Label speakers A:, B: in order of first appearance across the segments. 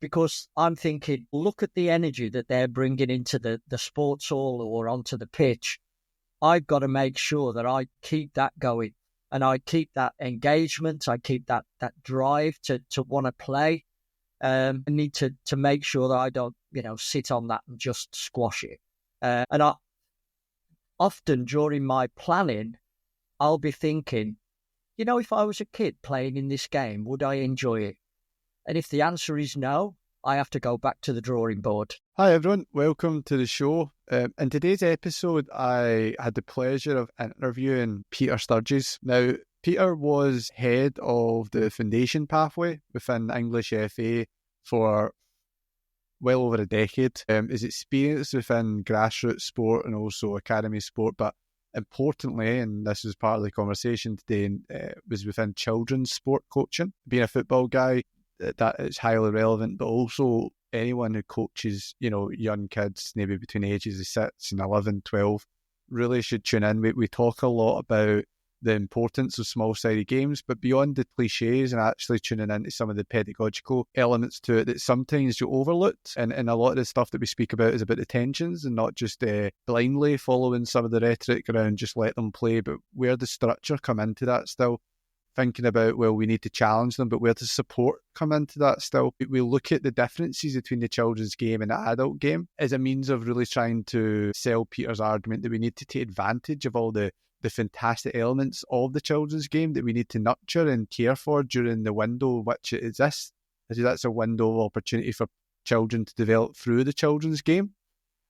A: because I'm thinking, look at the energy that they're bringing into the sports hall or onto the pitch. I've got to make sure that I keep that going and I keep that engagement. I keep that drive to want to play. I need to make sure that I don't, sit on that and just squash it. And I often during my planning, I'll be thinking, if I was a kid playing in this game, would I enjoy it? And if the answer is no, I have to go back to the drawing board.
B: Hi everyone, welcome to the show. In today's episode, I had the pleasure of interviewing Peter Sturgess. Now, Peter was head of the foundation pathway within English FA for well over a decade. His experience within grassroots sport and also academy sport, but importantly, and this is part of the conversation today, was within children's sport coaching. Being a football guy, that is highly relevant, but also anyone who coaches, young kids, maybe between the ages of 6 and 11, 12, really should tune in. We talk a lot about the importance of small-sided games, but beyond the cliches and actually tuning into some of the pedagogical elements to it that sometimes you overlooked. And a lot of the stuff that we speak about is about the tensions and not just blindly following some of the rhetoric around just let them play, but where does structure come into that still? Thinking about, well, we need to challenge them, but where does support come into that still? We look at the differences between the children's game and the adult game as a means of really trying to sell Peter's argument that we need to take advantage of all the fantastic elements of the children's game that we need to nurture and care for during the window which it exists. I think that's a window of opportunity for children to develop through the children's game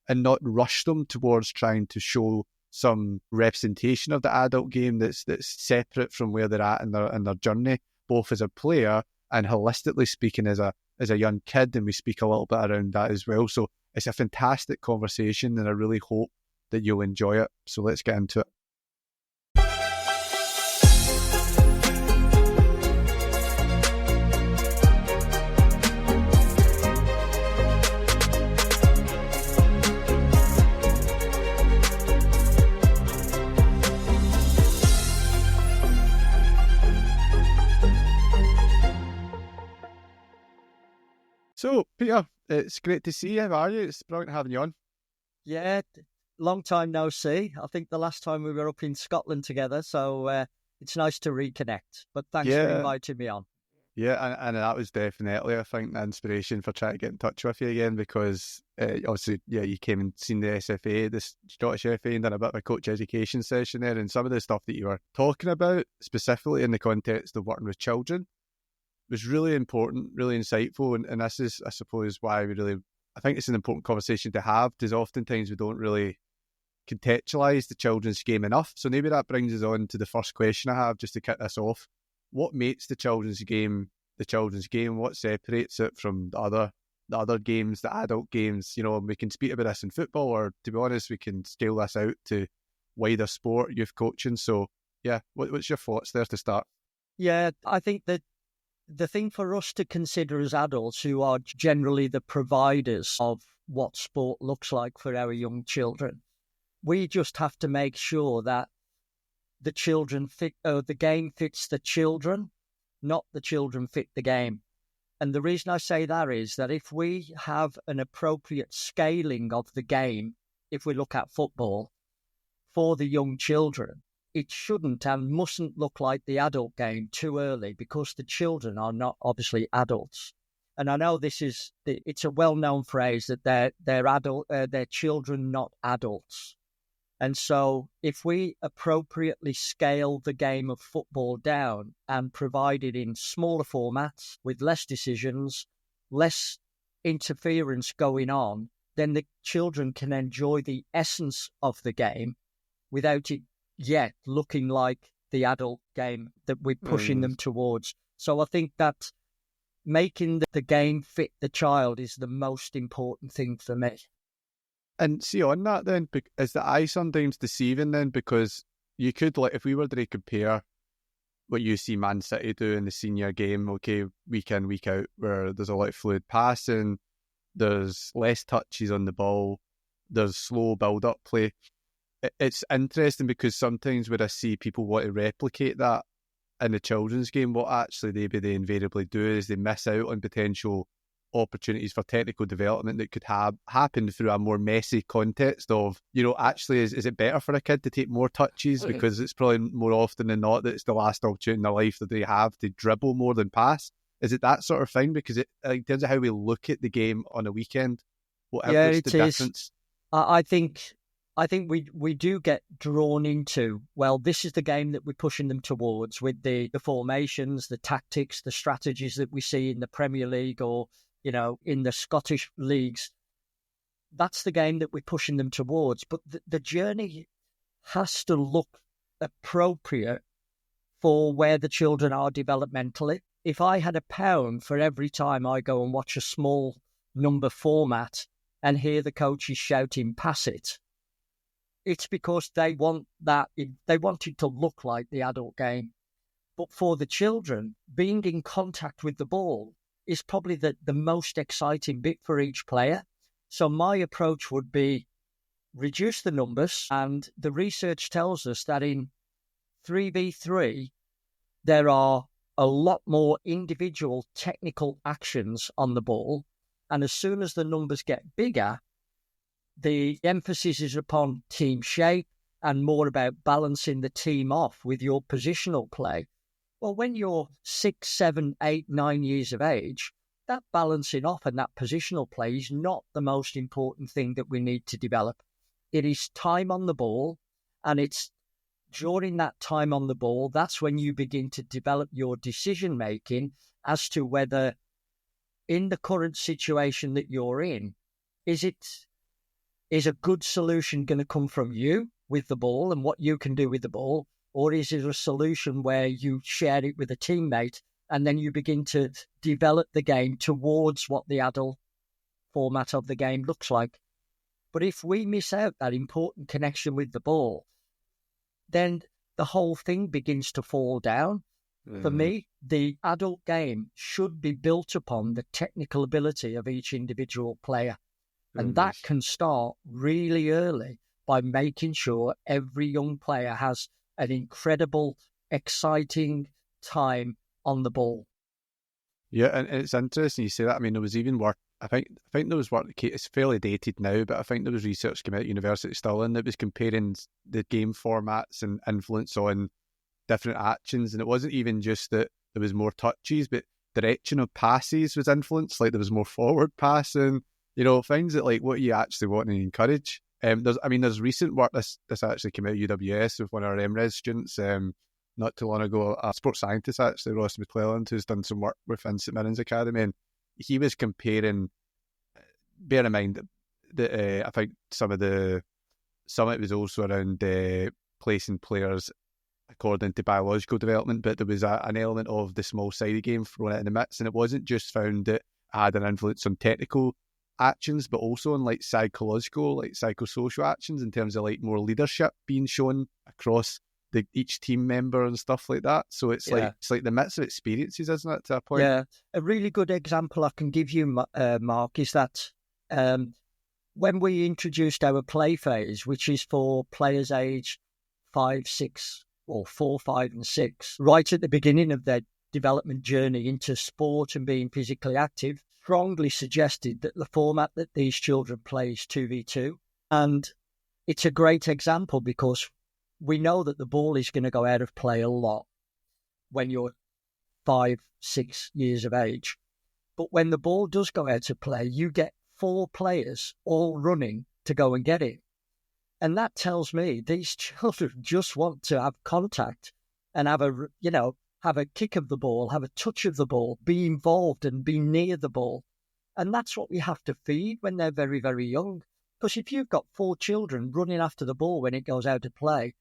B: and not rush them towards trying to show some representation of the adult game that's separate from where they're at in their journey, both as a player and holistically speaking as a young kid, and we speak a little bit around that as well. So it's a fantastic conversation and I really hope that you'll enjoy it. So let's get into it. So, Peter, it's great to see you. How are you? It's brilliant having you on.
A: Yeah, long time no see. I think the last time we were up in Scotland together, so it's nice to reconnect. But thanks for inviting me on.
B: Yeah, and that was definitely, I think, the inspiration for trying to get in touch with you again because, obviously, you came and seen the SFA, the Scottish FA, and done a bit of a coach education session there, and some of the stuff that you were talking about, specifically in the context of working with children, was really important, really insightful, and this is, I suppose, why I think it's an important conversation to have, because oftentimes we don't really contextualise the children's game enough. So maybe that brings us on to the first question I have, just to kick this off. What makes the children's game the children's game? What separates it from the other games, the adult games? We can speak about this in football, or to be honest, we can scale this out to wider sport, youth coaching. So yeah, what's your thoughts there to start?
A: Yeah, I think that the thing for us to consider as adults, who are generally the providers of what sport looks like for our young children, we just have to make sure that the game fits the children, not the children fit the game. And the reason I say that is that if we have an appropriate scaling of the game, if we look at football, for the young children, it shouldn't and mustn't look like the adult game too early, because the children are not obviously adults. And I know it's a well-known phrase that they're children, not adults. And so if we appropriately scale the game of football down and provide it in smaller formats with less decisions, less interference going on, then the children can enjoy the essence of the game without it yet looking like the adult game that we're pushing them towards. So I think that making the game fit the child is the most important thing for me.
B: And see, on that then, is the eye sometimes deceiving then? Because you could, if we were to compare what you see Man City do in the senior game, okay, week in, week out, where there's a lot of fluid passing, there's less touches on the ball, there's slow build-up play. It's interesting because sometimes when I see people want to replicate that in the children's game, what actually they invariably do is they miss out on potential opportunities for technical development that could happen through a more messy context of, actually, is it better for a kid to take more touches because it's probably more often than not that it's the last opportunity in their life that they have to dribble more than pass? Is it that sort of thing? Because in terms of how we look at the game on a weekend, what's the difference?
A: I think we do get drawn into, well, this is the game that we're pushing them towards with the formations, the tactics, the strategies that we see in the Premier League or, in the Scottish leagues. That's the game that we're pushing them towards. But the journey has to look appropriate for where the children are developmentally. If I had £1 for every time I go and watch a small number format and hear the coaches shouting, pass it, it's because they want it to look like the adult game. But for the children, being in contact with the ball is probably the most exciting bit for each player. So my approach would be reduce the numbers. And the research tells us that in 3v3, there are a lot more individual technical actions on the ball. And as soon as the numbers get bigger, the emphasis is upon team shape and more about balancing the team off with your positional play. Well, when you're 6, 7, 8, 9 years of age, that balancing off and that positional play is not the most important thing that we need to develop. It is time on the ball, and it's during that time on the ball, that's when you begin to develop your decision-making as to whether in the current situation that you're in, is a good solution going to come from you with the ball and what you can do with the ball? Or is it a solution where you share it with a teammate and then you begin to develop the game towards what the adult format of the game looks like? But if we miss out that important connection with the ball, then the whole thing begins to fall down. For me, the adult game should be built upon the technical ability of each individual player. And that can start really early by making sure every young player has an incredible, exciting time on the ball.
B: Yeah, and it's interesting you say that. I mean, there was even work, I think there was work, it's fairly dated now, but I think there was research came out at University of Stirling that was comparing the game formats and influence on different actions. And it wasn't even just that there was more touches, but direction of passes was influenced. Like there was more forward passing, things that like what you actually want to encourage. There's recent work, this actually came out at UWS with one of our MRes students, not too long ago, a sports scientist actually, Ross McClelland, who's done some work within St Mirren's Academy, and he was comparing, bear in mind that I think some of it was also around placing players according to biological development, but there was an element of the small-sided game thrown in the mix, and it wasn't just found that it had an influence on technical actions, but also on like psychological, like psychosocial actions in terms of like more leadership being shown across each team member and stuff like that. So it's like the mix of experiences, isn't it, to a point?
A: Yeah, a really good example I can give you, Mark, is that when we introduced our play phase, which is for players aged 5, 6, or 4, 5, and 6, right at the beginning of their development journey into sport and being physically active, strongly suggested that the format that these children play is 2v2. And it's a great example because we know that the ball is going to go out of play a lot when you're 5, 6 years of age. But when the ball does go out of play, you get 4 players all running to go and get it. And that tells me these children just want to have contact and have a kick of the ball, have a touch of the ball, be involved and be near the ball. And that's what we have to feed when they're very, very young. Because if you've got 4 children running after the ball when it goes out of play,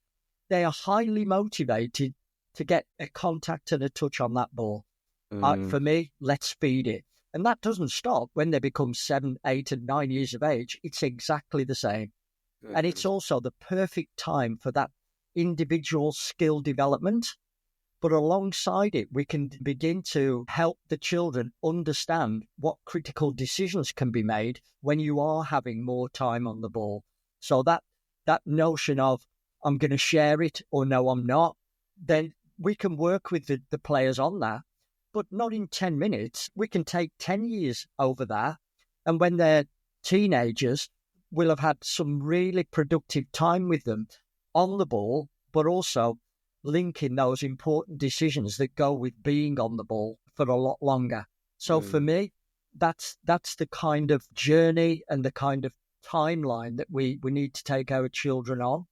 A: they are highly motivated to get a contact and a touch on that ball. For me, let's feed it. And that doesn't stop when they become 7, 8 and 9 years of age. It's exactly the same. And it's also the perfect time for that individual skill development. But alongside it, we can begin to help the children understand what critical decisions can be made when you are having more time on the ball. So that notion of, I'm going to share it or no, I'm not, then we can work with the players on that. but not in 10 minutes. We can take 10 years over that. And when they're teenagers, we'll have had some really productive time with them on the ball, but also linking those important decisions that go with being on the ball for a lot longer. So for me, that's the kind of journey and the kind of timeline that we need to take our children on.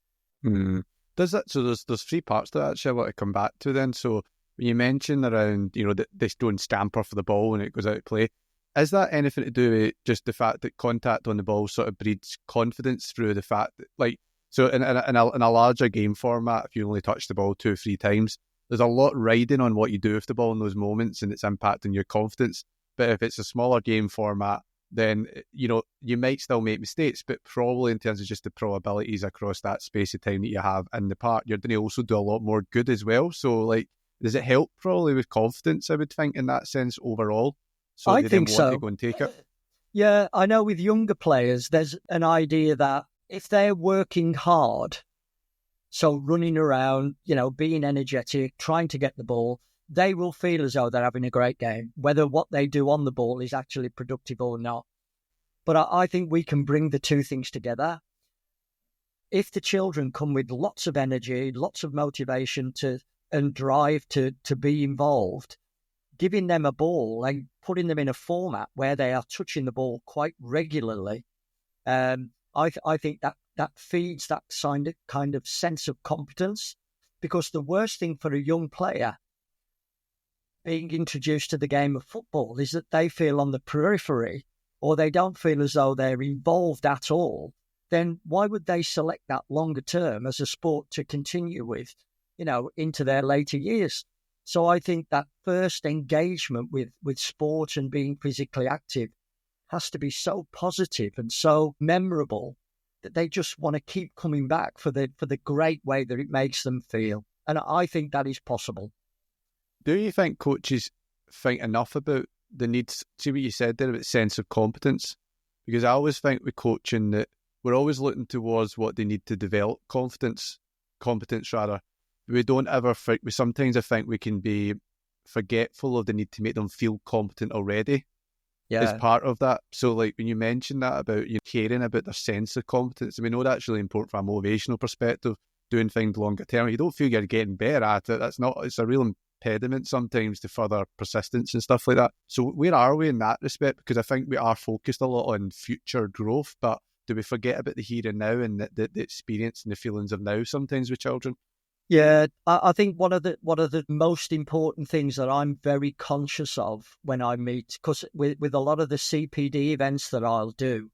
B: Does that, so there's three parts to that actually I want to come back to then. So when you mentioned around, that they don't scamper for the ball when it goes out of play, is that anything to do with just the fact that contact on the ball sort of breeds confidence through the fact that, like, so in a larger game format, if you only touch the ball 2 or 3 times, there's a lot riding on what you do with the ball in those moments and its impact on your confidence. But if it's a smaller game format, then, you might still make mistakes, but probably in terms of just the probabilities across that space of time that you have in the park, you're going to also do a lot more good as well. So, like, does it help probably with confidence, I would think, in that sense overall? So
A: I
B: they
A: think
B: then want
A: so.
B: to go and take it?
A: Yeah, I know with younger players, there's an idea that if they're working hard, so running around, being energetic, trying to get the ball, they will feel as though they're having a great game, whether what they do on the ball is actually productive or not. But I think we can bring the two things together. If the children come with lots of energy, lots of motivation and drive to be involved, giving them a ball and putting them in a format where they are touching the ball quite regularly, I think that feeds that kind of sense of competence. Because the worst thing for a young player being introduced to the game of football is that they feel on the periphery, or they don't feel as though they're involved at all. Then why would they select that longer term as a sport to continue with, into their later years? So I think that first engagement with sport and being physically active has to be so positive and so memorable that they just want to keep coming back for the great way that it makes them feel. And I think that is possible.
B: Do you think coaches think enough about the needs? See what you said there about sense of competence? Because I always think with coaching that we're always looking towards what they need to develop competence rather. We don't ever think, sometimes I think we can be forgetful of the need to make them feel competent already as part of that. So like when you mentioned that about caring about their sense of competence, and we know that's really important from a motivational perspective, doing things longer term. You don't feel you're getting better at it. It's a real impediment sometimes to further persistence and stuff like that. So where are we in that respect? Because I think we are focused a lot on future growth, but do we forget about the here and now and the experience and the feelings of now sometimes with children?
A: Yeah, I think one of the most important things that I'm very conscious of when I meet, because with a lot of the CPD events that I'll do,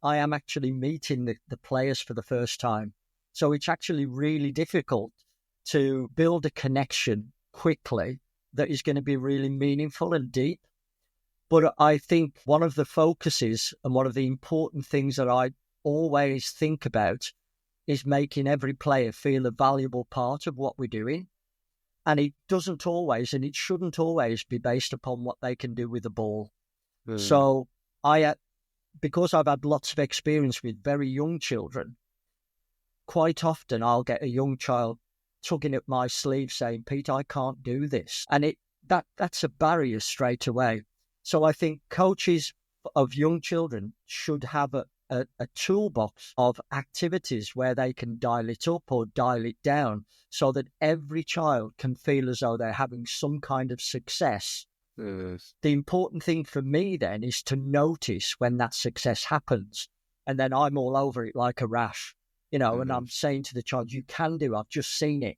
A: I am actually meeting the players for the first time. So it's actually really difficult to build a connection quickly that is going to be really meaningful and deep. But I think one of the focuses and one of the important things that I always think about is making every player feel a valuable part of what we're doing. And it doesn't always, and it shouldn't always be based upon what they can do with the ball. So because I've had lots of experience with very young children, quite often I'll get a young child tugging at my sleeve saying, "Pete, I can't do this." And that's a barrier straight away. So I think coaches of young children should have a toolbox of activities where they can dial it up or dial it down so that every child can feel as though they're having some kind of success.
B: Yes.
A: The important thing for me then is to notice when that success happens, and then I'm all over it like a rash, and I'm saying to the child, "You can do, I've just seen it,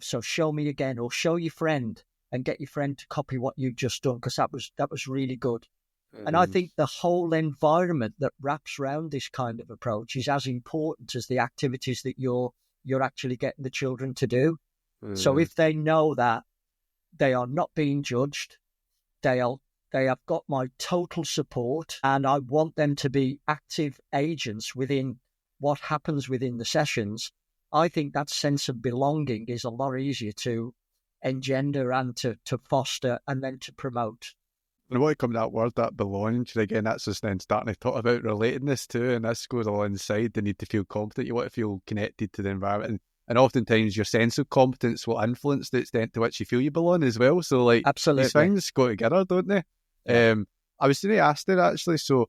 A: so show me again, or show your friend and get your friend to copy what you've just done, because that was really good." And I think the whole environment that wraps around this kind of approach is as important as the activities that you're actually getting the children to do. So if they know that they are not being judged, they have got my total support, and I want them to be active agents within what happens within the sessions, I think that sense of belonging is a lot easier to engender and to foster and then to promote.
B: And I want to come to that word, that belonging, because again, that's just then starting to talk about relatedness too, and this goes alongside the need to feel competent. You want to feel connected to the environment, And oftentimes your sense of competence will influence the extent to which you feel you belong as well. So like
A: Absolutely.
B: these things go together, don't they?
A: Yeah.
B: I was going to ask that actually. So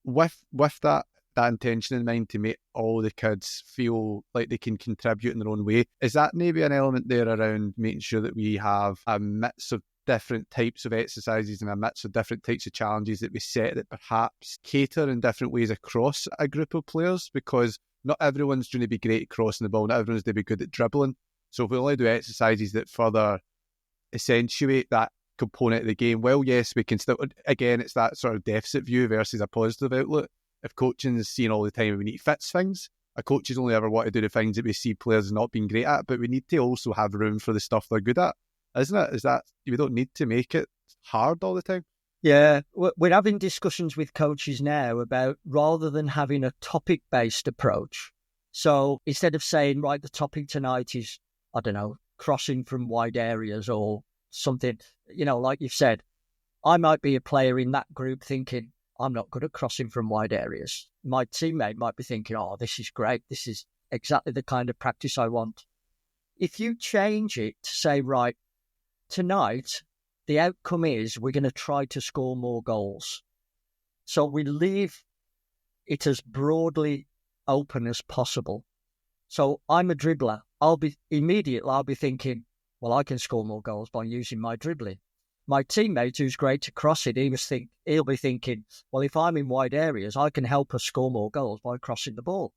B: with that intention in mind to make all the kids feel like they can contribute in their own way, is that maybe an element there around making sure that we have a mix of different types of exercises and a mix of different types of challenges that we set that perhaps cater in different ways across a group of players? Because not everyone's going to be great at crossing the ball, not everyone's going to be good at dribbling. So if we only do exercises that further accentuate that component of the game, well, yes, we can still, again, it's that sort of deficit view versus a positive outlook. If coaching is seen all the time, we need to fix things. A coach is only ever want to do the things that we see players not being great at, but we need to also have room for the stuff they're good at, isn't it? Is that we don't need to make it hard all the time?
A: Yeah, we're having discussions with coaches now about rather than having a topic-based approach. So instead of saying, right, the topic tonight is, I don't know, crossing from wide areas or something, like you've said, I might be a player in that group thinking, I'm not good at crossing from wide areas. My teammate might be thinking, oh, this is great. This is exactly the kind of practice I want. If you change it to say, right, tonight, the outcome is we're going to try to score more goals. So we leave it as broadly open as possible. So I'm a dribbler. I'll be thinking, well, I can score more goals by using my dribbling. My teammate, who's great to cross it, he'll be thinking, well, if I'm in wide areas, I can help us score more goals by crossing the ball.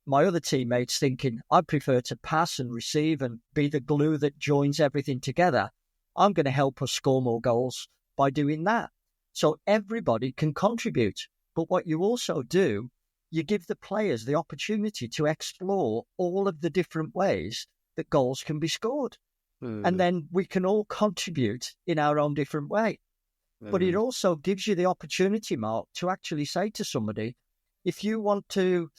A: My other teammate's thinking, I prefer to pass and receive and be the glue that joins everything together. I'm going to help us score more goals by doing that. So everybody can contribute. But what you also do, you give the players the opportunity to explore all of the different ways that goals can be scored. And then we can all contribute in our own different way. But it also gives you the opportunity, Mark, to actually say to somebody, if you want to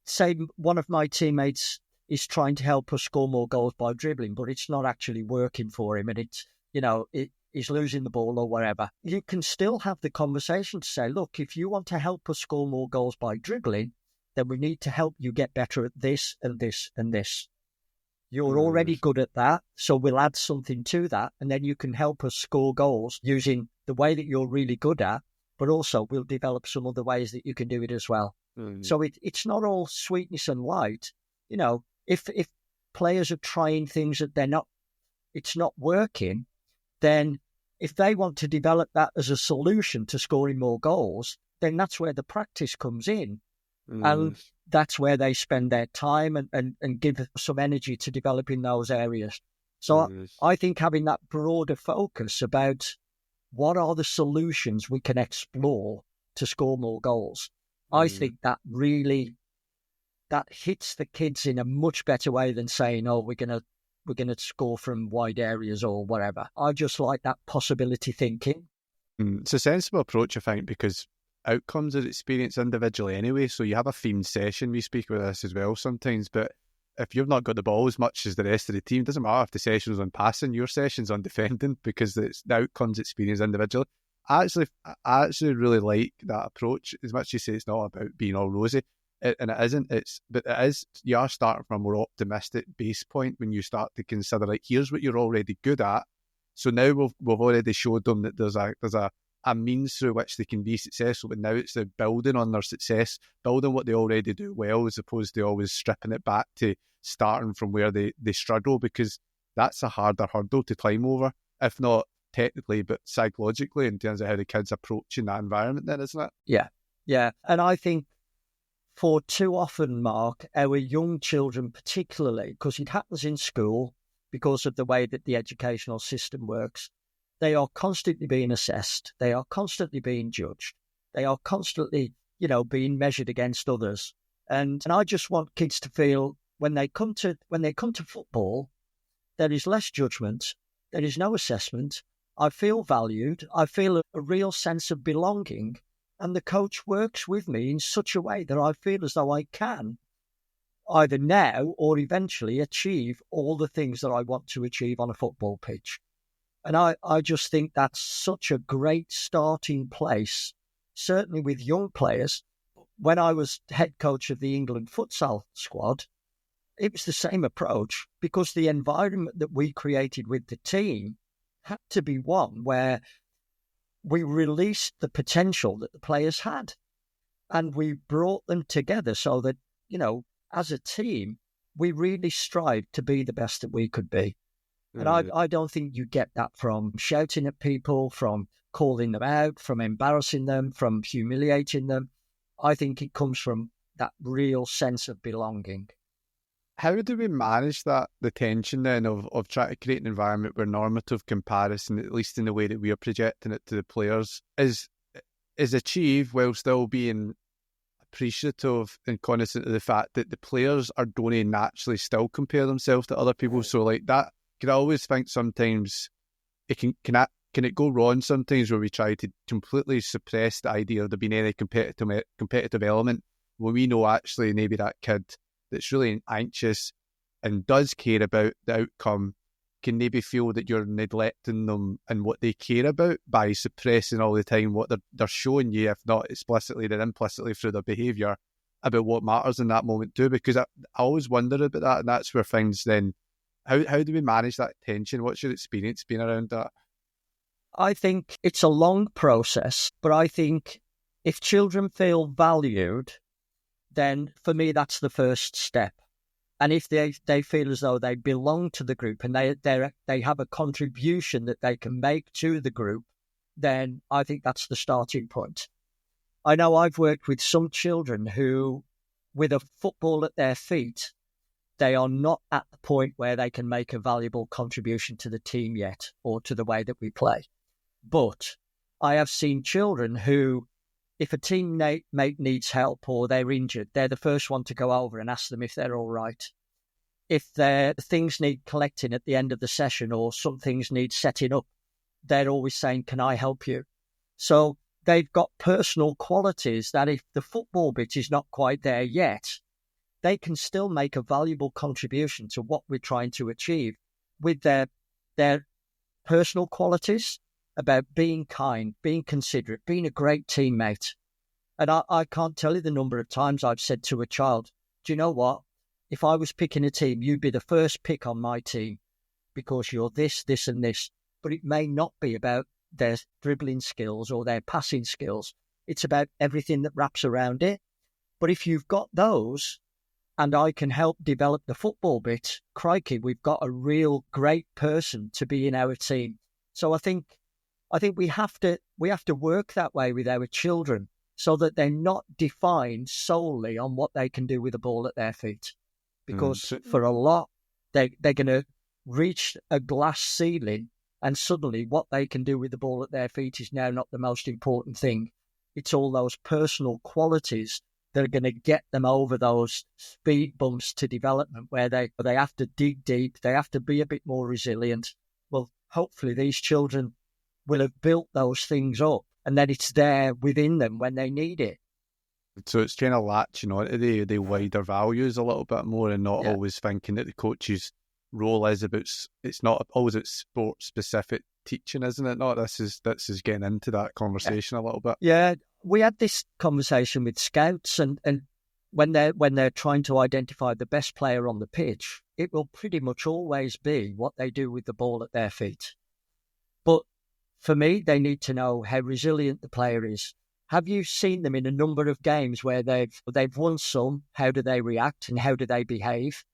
A: say one of my teammates is trying to help us score more goals by dribbling, but it's not actually working for him and he's losing the ball or whatever, you can still have the conversation to say, look, if you want to help us score more goals by dribbling, then we need to help you get better at this and this and this. You're already good at that, so we'll add something to that, and then you can help us score goals using the way that you're really good at, but also we'll develop some other ways that you can do it as well. So it's not all sweetness and light. If players are trying things that it's not working, then if they want to develop that as a solution to scoring more goals, then that's where the practice comes in. And that's where they spend their time and give some energy to develop in those areas. So I think having that broader focus about what are the solutions we can explore to score more goals, I think that really, that hits the kids in a much better way than saying, oh, we're going to score from wide areas or whatever. I just like that possibility thinking.
B: It's a sensible approach, I think, because outcomes are experienced individually anyway. So you have a themed session. We speak about this as well sometimes, but if you've not got the ball as much as the rest of the team, it doesn't matter if the session's on passing, your session's on defending, because the outcomes experienced individually. I actually really like that approach. As much as you say it's not about being all rosy, and it isn't. But it is. You are starting from a more optimistic base point when you start to consider, like, here's what you're already good at. So now we've already showed them that there's a means through which they can be successful, but now it's the building on their success, building what they already do well, as opposed to always stripping it back to starting from where they struggle, because that's a harder hurdle to climb over, if not technically, but psychologically, in terms of how the kids approaching that environment then, isn't it?
A: Yeah. And I think for too often, Mark, our young children particularly, because it happens in school, because of the way that the educational system works, they are constantly being assessed. They are constantly being judged. They are constantly, being measured against others. And I just want kids to feel when they come to football, there is less judgment. There is no assessment. I feel valued. I feel a real sense of belonging. And the coach works with me in such a way that I feel as though I can either now or eventually achieve all the things that I want to achieve on a football pitch. And I just think that's such a great starting place, certainly with young players. When I was head coach of the England futsal squad, it was the same approach, because the environment that we created with the team had to be one where we released the potential that the players had, and we brought them together so that, as a team, we really strived to be the best that we could be. And I don't think you get that from shouting at people, from calling them out, from embarrassing them, from humiliating them. I think it comes from that real sense of belonging.
B: How do we manage that, the tension then of trying to create an environment where normative comparison, at least in the way that we are projecting it to the players, is achieved while still being appreciative and cognizant of the fact that the players are going to naturally still compare themselves to other people? So like that, I always think sometimes it can it go wrong sometimes where we try to completely suppress the idea of there being any competitive element, when we know actually maybe that kid that's really anxious and does care about the outcome can maybe feel that you're neglecting them and what they care about by suppressing all the time what they're showing you, if not explicitly then implicitly through their behaviour, about what matters in that moment too. Because I always wonder about that, and that's where things then, how do we manage that tension? What's your experience been around that?
A: I think it's a long process, but I think if children feel valued, then for me that's the first step. And if they feel as though they belong to the group and they have a contribution that they can make to the group, then I think that's the starting point. I know I've worked with some children who, with a football at their feet, they are not at the point where they can make a valuable contribution to the team yet, or to the way that we play. But I have seen children who, if a teammate needs help or they're injured, they're the first one to go over and ask them if they're all right. If their things need collecting at the end of the session or some things need setting up, they're always saying, "Can I help you?" So they've got personal qualities that if the football bit is not quite there yet, they can still make a valuable contribution to what we're trying to achieve with their personal qualities about being kind, being considerate, being a great teammate. And I can't tell you the number of times I've said to a child, "Do you know what? If I was picking a team, you'd be the first pick on my team because you're this, this and this." But it may not be about their dribbling skills or their passing skills. It's about everything that wraps around it. But if you've got those, and I can help develop the football bit, crikey, we've got a real great person to be in our team. So I think we have to work that way with our children, so that they're not defined solely on what they can do with the ball at their feet. Because for a lot, they're going to reach a glass ceiling, and suddenly what they can do with the ball at their feet is now not the most important thing. It's all those personal qualities that are going to get them over those speed bumps to development, where they have to dig deep, they have to be a bit more resilient. Well, hopefully these children will have built those things up, and then it's there within them when they need it.
B: So it's kind of latching on to the wider values a little bit more, and not always thinking that the coach's role is about, it's not always about sport specific teaching, isn't it? No, this is getting into that conversation a little bit.
A: Yeah, we had this conversation with scouts, and when they're trying to identify the best player on the pitch, it will pretty much always be what they do with the ball at their feet. But for me, they need to know how resilient the player is. Have you seen them in a number of games where they've won some? How do they react and how do they behave?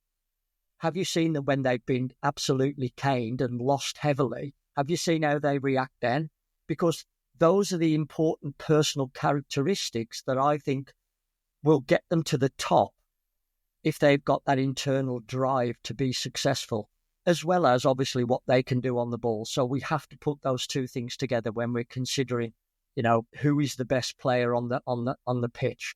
A: Have you seen them when they've been absolutely caned and lost heavily? Have you seen how they react then? Because those are the important personal characteristics that I think will get them to the top if they've got that internal drive to be successful, as well as obviously what they can do on the ball. So we have to put those two things together when we're considering, who is the best player on the pitch.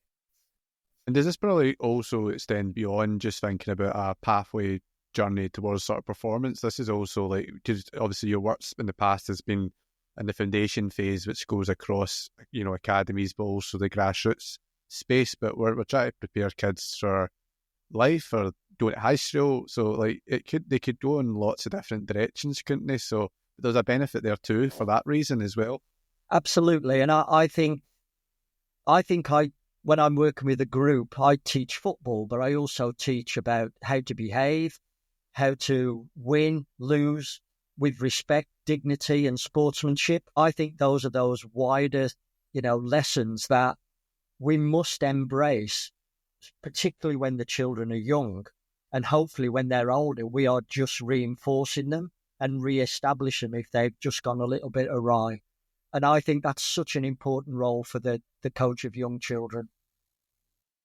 B: And does this probably also extend beyond just thinking about a pathway journey towards sort of performance? This is also like, because obviously your work in the past has been in the foundation phase, which goes across, academies, but also the grassroots space. But we're trying to prepare kids for life or going to high school. So like they could go in lots of different directions, couldn't they? So there's a benefit there too for that reason as well.
A: Absolutely. And I think I when I'm working with a group, I teach football, but I also teach about how to behave, how to win, lose with respect, dignity, and sportsmanship. I think those are those wider, lessons that we must embrace, particularly when the children are young. And hopefully when they're older, we are just reinforcing them and re-establish them if they've just gone a little bit awry. And I think that's such an important role for the coach of young children.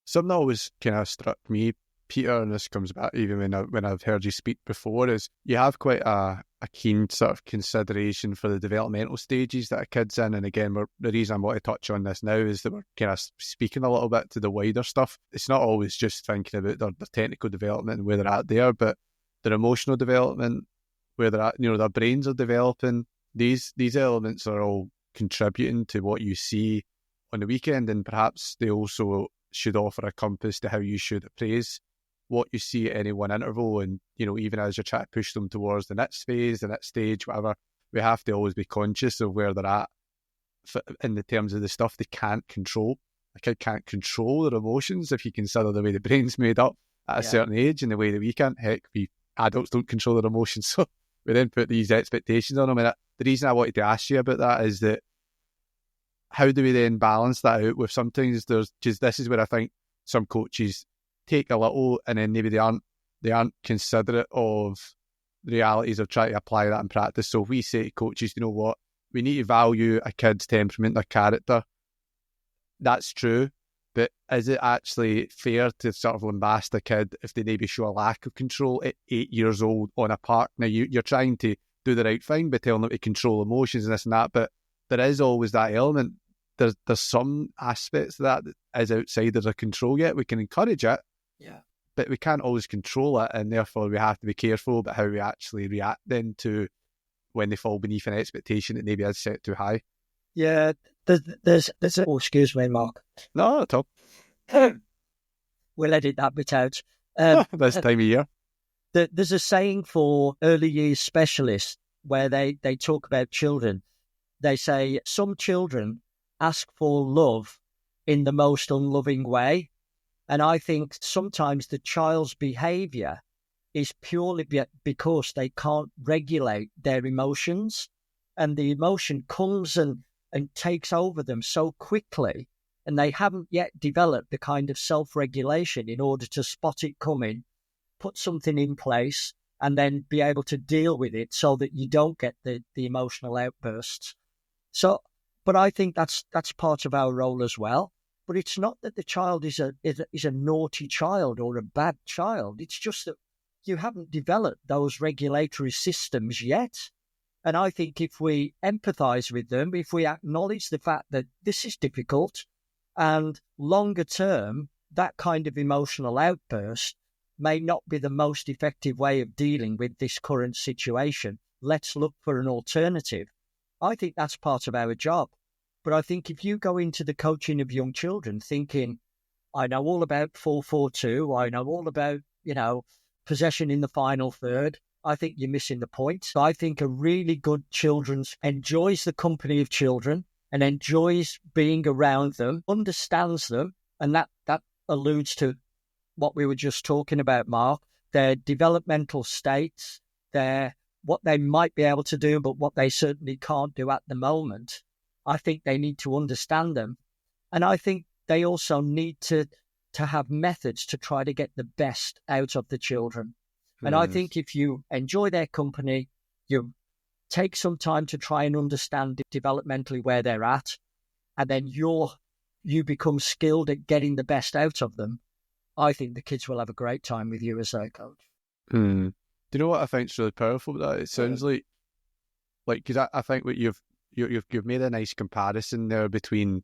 B: Something that always kind of struck me, Peter, and this comes back even when I've heard you speak before, is you have quite a keen sort of consideration for the developmental stages that a kid's in. And again, the reason I want to touch on this now is that we're kind of speaking a little bit to the wider stuff. It's not always just thinking about their technical development and where they're at there, but their emotional development, where they're at, their brains are developing. These elements are all contributing to what you see on the weekend, and perhaps they also should offer a compass to how you should appraise what you see at any one interval. And, even as you're trying to push them towards the next phase, the next stage, whatever, we have to always be conscious of where they're at in the terms of the stuff they can't control. A kid can't control their emotions if you consider the way the brain's made up at a certain age and the way that we can't. Heck, we adults don't control their emotions. So we then put these expectations on them. And the reason I wanted to ask you about that is that how do we then balance that out with sometimes because this is where I think some coaches take a little and then maybe they aren't considerate of the realities of trying to apply that in practice. So if we say to coaches, you know what, we need to value a kid's temperament, their character. That's true. But is it actually fair to sort of lambast a kid if they maybe show a lack of control at 8 years old on a park? Now, you're trying to do the right thing by telling them to control emotions and this and that, but there is always that element. There's some aspects of that is outside of their control yet. We can encourage it, but we can't always control it, and therefore we have to be careful about how we actually react then to when they fall beneath an expectation that maybe is set too high.
A: Yeah, there's oh, excuse me, Mark.
B: No, at all.
A: We'll edit that bit out.
B: This time of year.
A: There's a saying for early years specialists where they talk about children. They say some children ask for love in the most unloving way. And I think sometimes the child's behaviour is purely because they can't regulate their emotions. And the emotion comes and takes over them so quickly. And they haven't yet developed the kind of self-regulation in order to spot it coming, put something in place, and then be able to deal with it so that you don't get the emotional outbursts. So, but I think that's part of our role as well. But it's not that the child is a naughty child or a bad child. It's just that you haven't developed those regulatory systems yet. And I think if we empathise with them, if we acknowledge the fact that this is difficult and longer term, that kind of emotional outburst may not be the most effective way of dealing with this current situation. Let's look for an alternative. I think that's part of our job. But I think if you go into the coaching of young children thinking, I know all about 4-4-2, I know all about, possession in the final third, I think you're missing the point. So I think a really good children's enjoys the company of children and enjoys being around them, understands them, and that alludes to what we were just talking about, Mark, their developmental states, what they might be able to do, but what they certainly can't do at the moment. I think they need to understand them. And I think they also need to have methods to try to get the best out of the children. And I think if you enjoy their company, you take some time to try and understand developmentally where they're at, and then you become skilled at getting the best out of them, I think the kids will have a great time with you as their coach.
B: Do you know what I think is really powerful about that? It sounds like because I think what you've made a nice comparison there between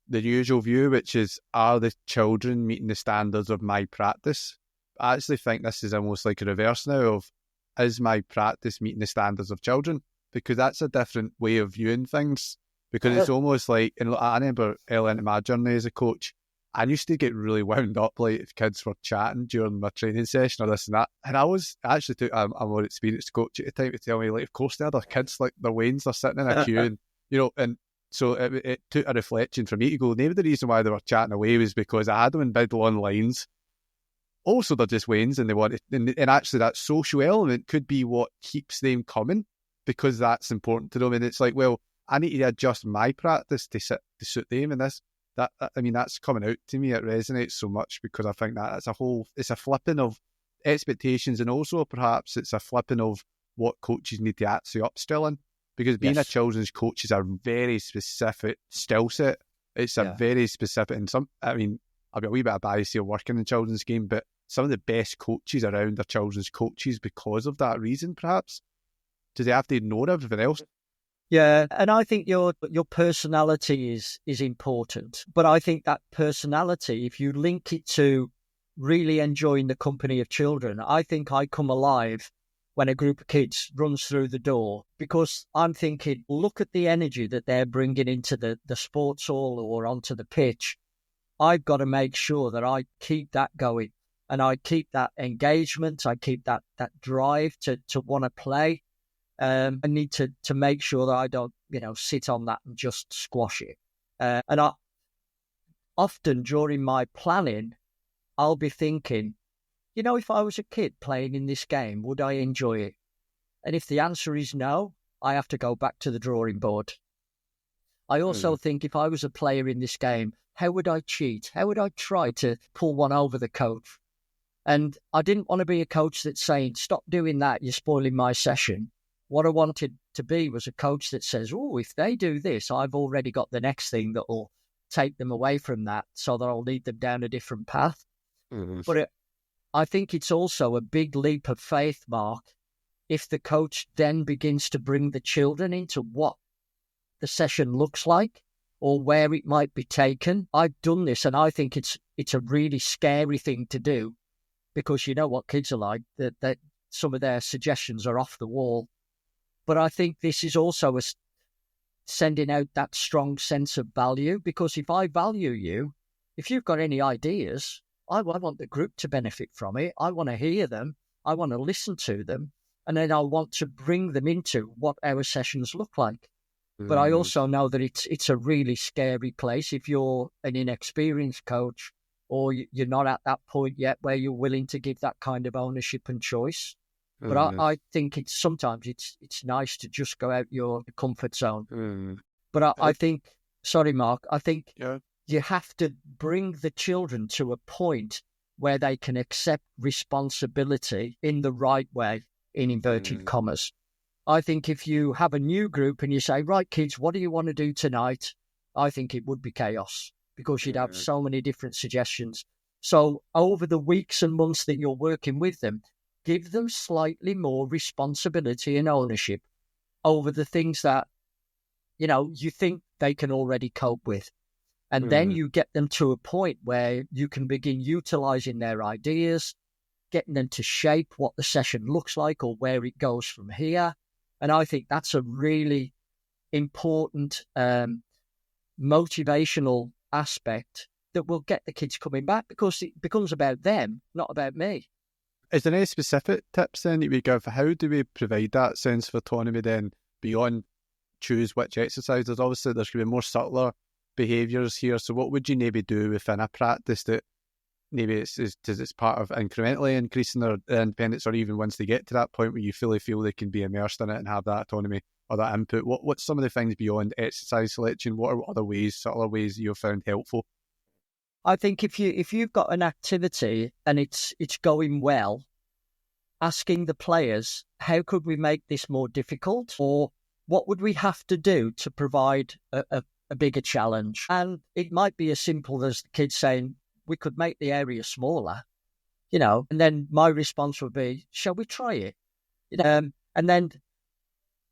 B: the usual view, which is, are the children meeting the standards of my practice? I actually think this is almost like a reverse now of, is my practice meeting the standards of children? Because that's a different way of viewing things. Because it's almost like, and I remember early into my journey as a coach, I used to get really wound up like if kids were chatting during my training session or this and that. And I actually took a more experienced coach at the time to tell me, like, of course, they're kids, like, they're Waynes, they're sitting in a queue and, and So it took a reflection for me to go, maybe the reason why they were chatting away was because I had them in bid-on lines. Also, they're just Waynes and they want it. And actually that social element could be what keeps them coming, because that's important to them. And it's like, well, I need to adjust my practice to suit them. And that's coming out to me. It resonates so much because I think that it's a flipping of expectations, and also perhaps it's a flipping of what coaches need to actually upskill in. Because being a children's coach is a very specific skill set. It's a very specific, and I've got a wee bit of bias here working in children's game, but some of the best coaches around are children's coaches because of that reason, perhaps. Do they have to ignore everything else?
A: Yeah, and I think your personality is important. But I think that personality, if you link it to really enjoying the company of children, I think I come alive when a group of kids runs through the door, because I'm thinking, look at the energy that they're bringing into the sports hall or onto the pitch. I've got to make sure that I keep that going, and I keep that engagement. I keep that drive to want to play. I need to make sure that I don't, sit on that and just squash it. And I often during my planning, I'll be thinking, if I was a kid playing in this game, would I enjoy it? And if the answer is no, I have to go back to the drawing board. I also think if I was a player in this game, how would I cheat? How would I try to pull one over the coach? And I didn't want to be a coach that's saying, stop doing that, you're spoiling my session. What I wanted to be was a coach that says, oh, if they do this, I've already got the next thing that will take them away from that, so that I'll lead them down a different path. But I think it's also a big leap of faith, Mark, if the coach then begins to bring the children into what the session looks like or where it might be taken. I've done this, and I think it's a really scary thing to do, because you know what kids are like, that some of their suggestions are off the wall. But I think this is also sending out that strong sense of value, because if I value you, if you've got any ideas, I want the group to benefit from it. I want to hear them. I want to listen to them. And then I want to bring them into what our sessions look like. But I also know that it's a really scary place if you're an inexperienced coach, or you're not at that point yet where you're willing to give that kind of ownership and choice. But I think sometimes it's nice to just go out your comfort zone. But I think, sorry, Mark, I think you have to bring the children to a point where they can accept responsibility in the right way, in inverted commas. I think if you have a new group and you say, right, kids, what do you want to do tonight? I think it would be chaos, because you'd have so many different suggestions. So over the weeks and months that you're working with them, give them slightly more responsibility and ownership over the things that, you think they can already cope with. And then you get them to a point where you can begin utilizing their ideas, getting them to shape what the session looks like or where it goes from here. And I think that's a really important motivational aspect that will get the kids coming back, because it becomes about them, not about me.
B: Is there any specific tips then that we give? How do we provide that sense of autonomy then beyond choose which exercises? Obviously, there's going to be more subtler behaviours here. So what would you maybe do within a practice that maybe it's part of incrementally increasing their independence, or even once they get to that point where you fully feel they can be immersed in it and have that autonomy or that input? What's some of the things beyond exercise selection? What are other ways, subtler ways that you've found helpful?
A: I think if you've got an activity and it's going well, asking the players, how could we make this more difficult, or what would we have to do to provide a bigger challenge? And it might be as simple as the kids saying, we could make the area smaller, and then my response would be, shall we try it? And then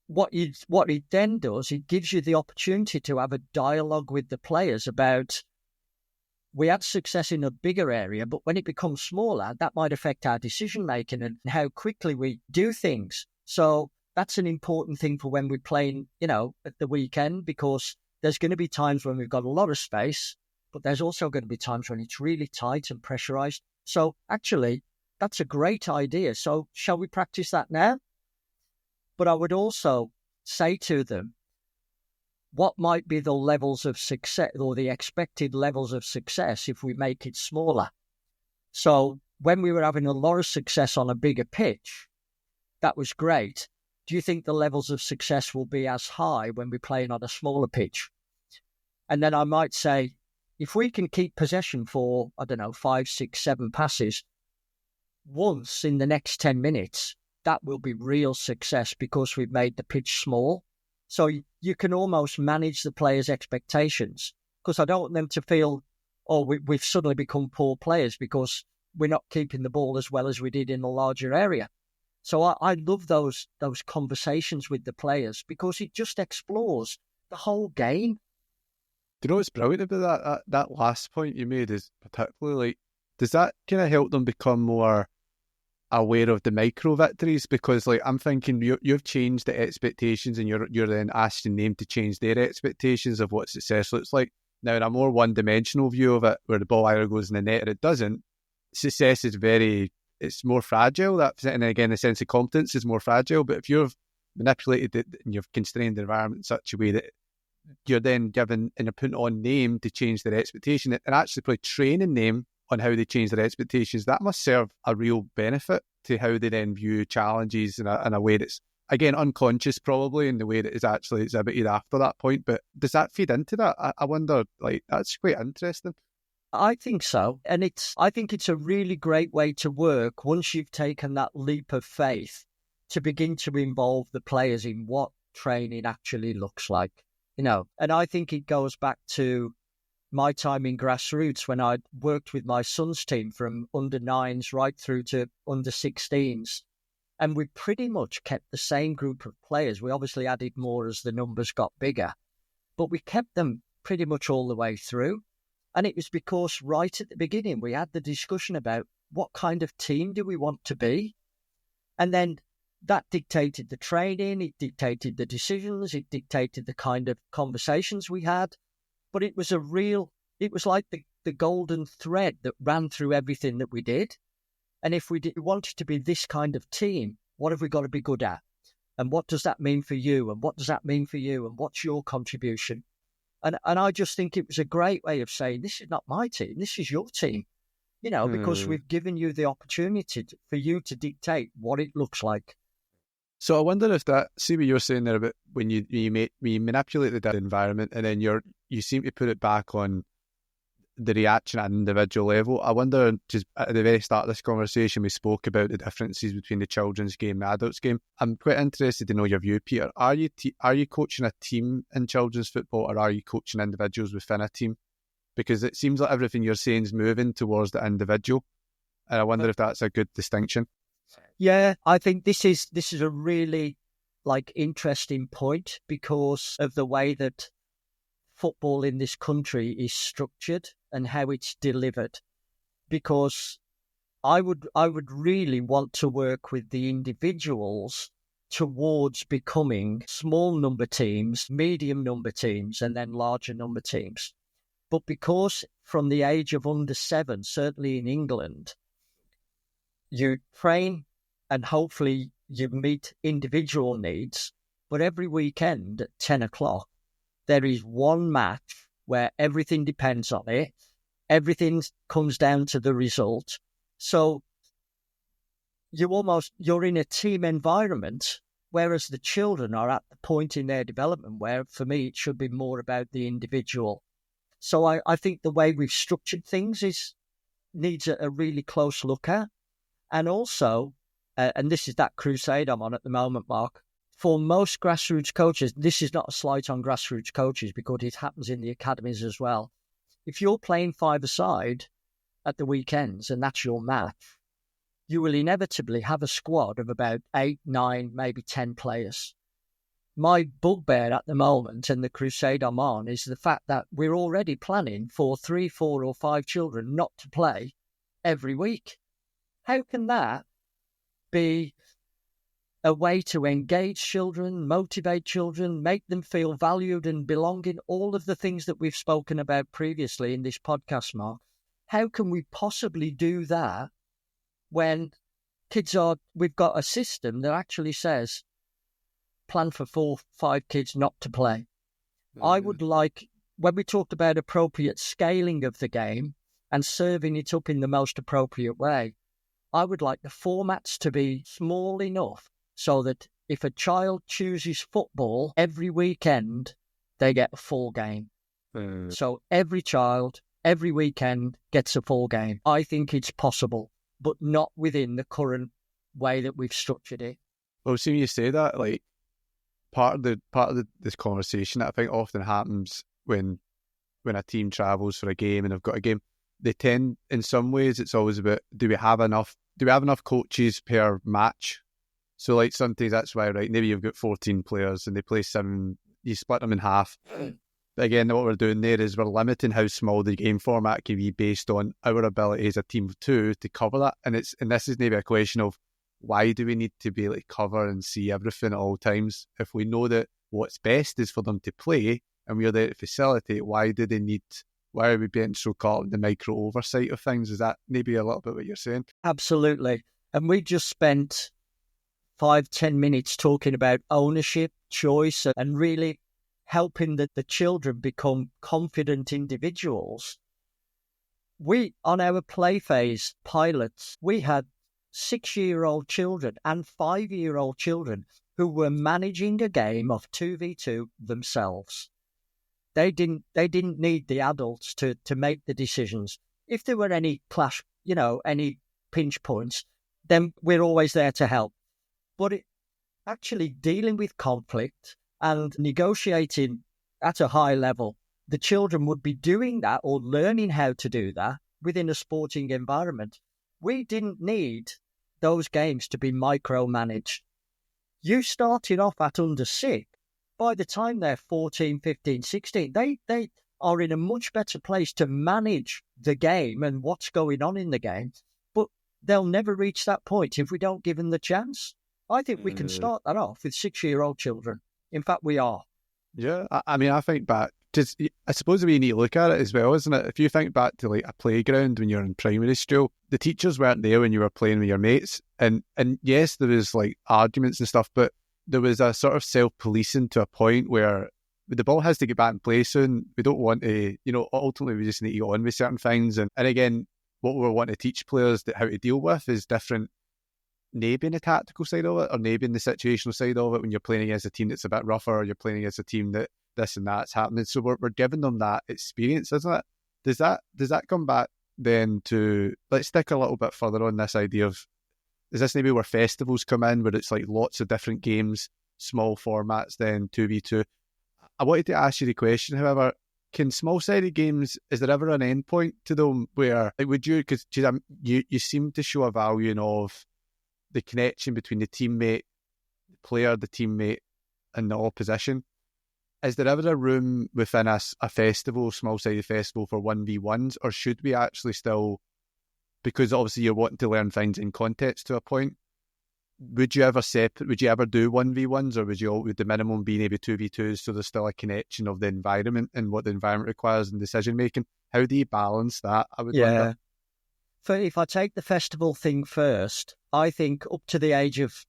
A: what it then does, it gives you the opportunity to have a dialogue with the players about, we had success in a bigger area, but when it becomes smaller, that might affect our decision making and how quickly we do things. So that's an important thing for when we're playing, at the weekend, because there's going to be times when we've got a lot of space, but there's also going to be times when it's really tight and pressurized. So actually, that's a great idea. So shall we practice that now? But I would also say to them, what might be the levels of success or the expected levels of success if we make it smaller. So when we were having a lot of success on a bigger pitch, that was great. Do you think the levels of success will be as high when we're playing on a smaller pitch? And then I might say, if we can keep possession for, 5, 6, 7 passes once in the next 10 minutes, that will be real success because we've made the pitch small. So you can almost manage the players' expectations, because I don't want them to feel, we've suddenly become poor players because we're not keeping the ball as well as we did in the larger area. So I love those conversations with the players because it just explores the whole game.
B: Do you know what's brilliant about that last point you made is particularly, does that kind of help them become more aware of the micro victories? Because I'm thinking you've changed the expectations and you're then asking them to change their expectations of what success looks like. Now, in a more one-dimensional view of it, where the ball either goes in the net or it doesn't, success is it's more fragile. And again, the sense of competence is more fragile. But if you've manipulated it and you've constrained the environment in such a way that you're then given and putting on them to change their expectation and actually probably training them on how they change their expectations, that must serve a real benefit to how they then view challenges in a way that's, again, unconscious probably in the way that is actually exhibited after that point. But does that feed into that? I wonder, that's quite interesting.
A: I think so. And I think it's a really great way to work once you've taken that leap of faith to begin to involve the players in what training actually looks like, And I think it goes back to my time in grassroots when I worked with my son's team from under 9s right through to under 16s. And we pretty much kept the same group of players. We obviously added more as the numbers got bigger, but we kept them pretty much all the way through. And it was because right at the beginning, we had the discussion about what kind of team do we want to be? And then that dictated the training, it dictated the decisions, it dictated the kind of conversations we had. But it was like the golden thread that ran through everything that we did. And if we wanted to be this kind of team, what have we got to be good at? And what does that mean for you? And what does that mean for you? And what's your contribution? And I just think it was a great way of saying, this is not my team, this is your team, because we've given you the opportunity for you to dictate what it looks like.
B: So I wonder if see what you're saying there about when you manipulate the environment and then you seem to put it back on the reaction at an individual level. I wonder, just at the very start of this conversation, we spoke about the differences between the children's game and the adults game. I'm quite interested to know your view, Peter. Are you coaching a team in children's football, or are you coaching individuals within a team? Because it seems like everything you're saying is moving towards the individual, and I wonder if that's a good distinction.
A: Yeah, I think this is a really interesting point because of the way that football in this country is structured and how it's delivered. Because I would really want to work with the individuals towards becoming small number teams, medium number teams, and then larger number teams. But because from the age of under 7, certainly in England, you train and hopefully you meet individual needs, but every weekend at 10 o'clock, there is one match where everything depends on it. Everything comes down to the result. So you're in a team environment, whereas the children are at the point in their development where, for me, it should be more about the individual. So I think the way we've structured things needs a really close look at. And also, and this is that crusade I'm on at the moment, Mark, for most grassroots coaches, this is not a slight on grassroots coaches because it happens in the academies as well. If you're playing 5-a-side at the weekends and that's your match, you will inevitably have a squad of about 8, 9, maybe 10 players. My bugbear at the moment and the crusade I'm on is the fact that we're already planning for 3, 4 or 5 children not to play every week. How can that be a way to engage children, motivate children, make them feel valued and belonging, all of the things that we've spoken about previously in this podcast, Mark? How can we possibly do that when we've got a system that actually says, plan for 4, 5 kids not to play. I would like, when we talked about appropriate scaling of the game and serving it up in the most appropriate way, I would like the formats to be small enough so that if a child chooses football every weekend, they get a full game. So every child, every weekend gets a full game. I think it's possible, but not within the current way that we've structured it.
B: Well, seeing you say that, like part of this conversation that I think often happens when a team travels for a game and they've got a game, they tend, in some ways, it's always about do we have enough coaches per match? So like sometimes that's why, right, maybe you've got 14 players and they play 7, you split them in half. But again, what we're doing there is we're limiting how small the game format can be based on our ability as a team of 2 to cover that. And this is maybe a question of why do we need to be able to cover and see everything at all times? If we know that what's best is for them to play and we're there to facilitate, why are we being so caught in the micro oversight of things? Is that maybe a little bit what you're saying?
A: Absolutely. And we just spent 5-10 minutes talking about ownership, choice, and really helping the children become confident individuals. We, on our play phase pilots, we had 6-year-old children and 5-year-old children who were managing a game of 2v2 themselves. They didn't need the adults to make the decisions. If there were any clash, any pinch points, then we're always there to help. But actually dealing with conflict and negotiating at a high level, the children would be doing that or learning how to do that within a sporting environment. We didn't need those games to be micromanaged. You started off at under 6. By the time they're 14, 15, 16, they are in a much better place to manage the game and what's going on in the game. But they'll never reach that point if we don't give them the chance. I think we can start that off with 6-year-old children. In fact, we are.
B: Yeah, I mean, I think back, just, I suppose the way you need to look at it as well, isn't it? If you think back to like a playground when you're in primary school, the teachers weren't there when you were playing with your mates. And yes, there was like arguments and stuff, but there was a sort of self-policing to a point where the ball has to get back in play soon. We don't want to, ultimately we just need to go on with certain things. And again, what we want to teach players how to deal with is different, maybe in the tactical side of it or maybe in the situational side of it when you're playing against a team that's a bit rougher or you're playing against a team that this and that's happening. So we're giving them that experience, isn't it? Does that come back then to, let's stick a little bit further on this idea of, is this maybe where festivals come in, where it's like lots of different games, small formats, then 2v2? I wanted to ask you the question, however, can small-sided games, is there ever an end point to them where, like, would you, because you seem to show a value of the connection between the teammate, the player, the teammate, and the opposition. Is there ever a room within a festival, small-sided festival, for 1v1s, or should we actually still, because obviously you're wanting to learn things in context to a point, would you ever do 1v1s, or would the minimum be maybe 2v2s so there's still a connection of the environment and what the environment requires in decision making? How do you balance that? I would wonder.
A: So if I take the festival thing first, I think up to the age of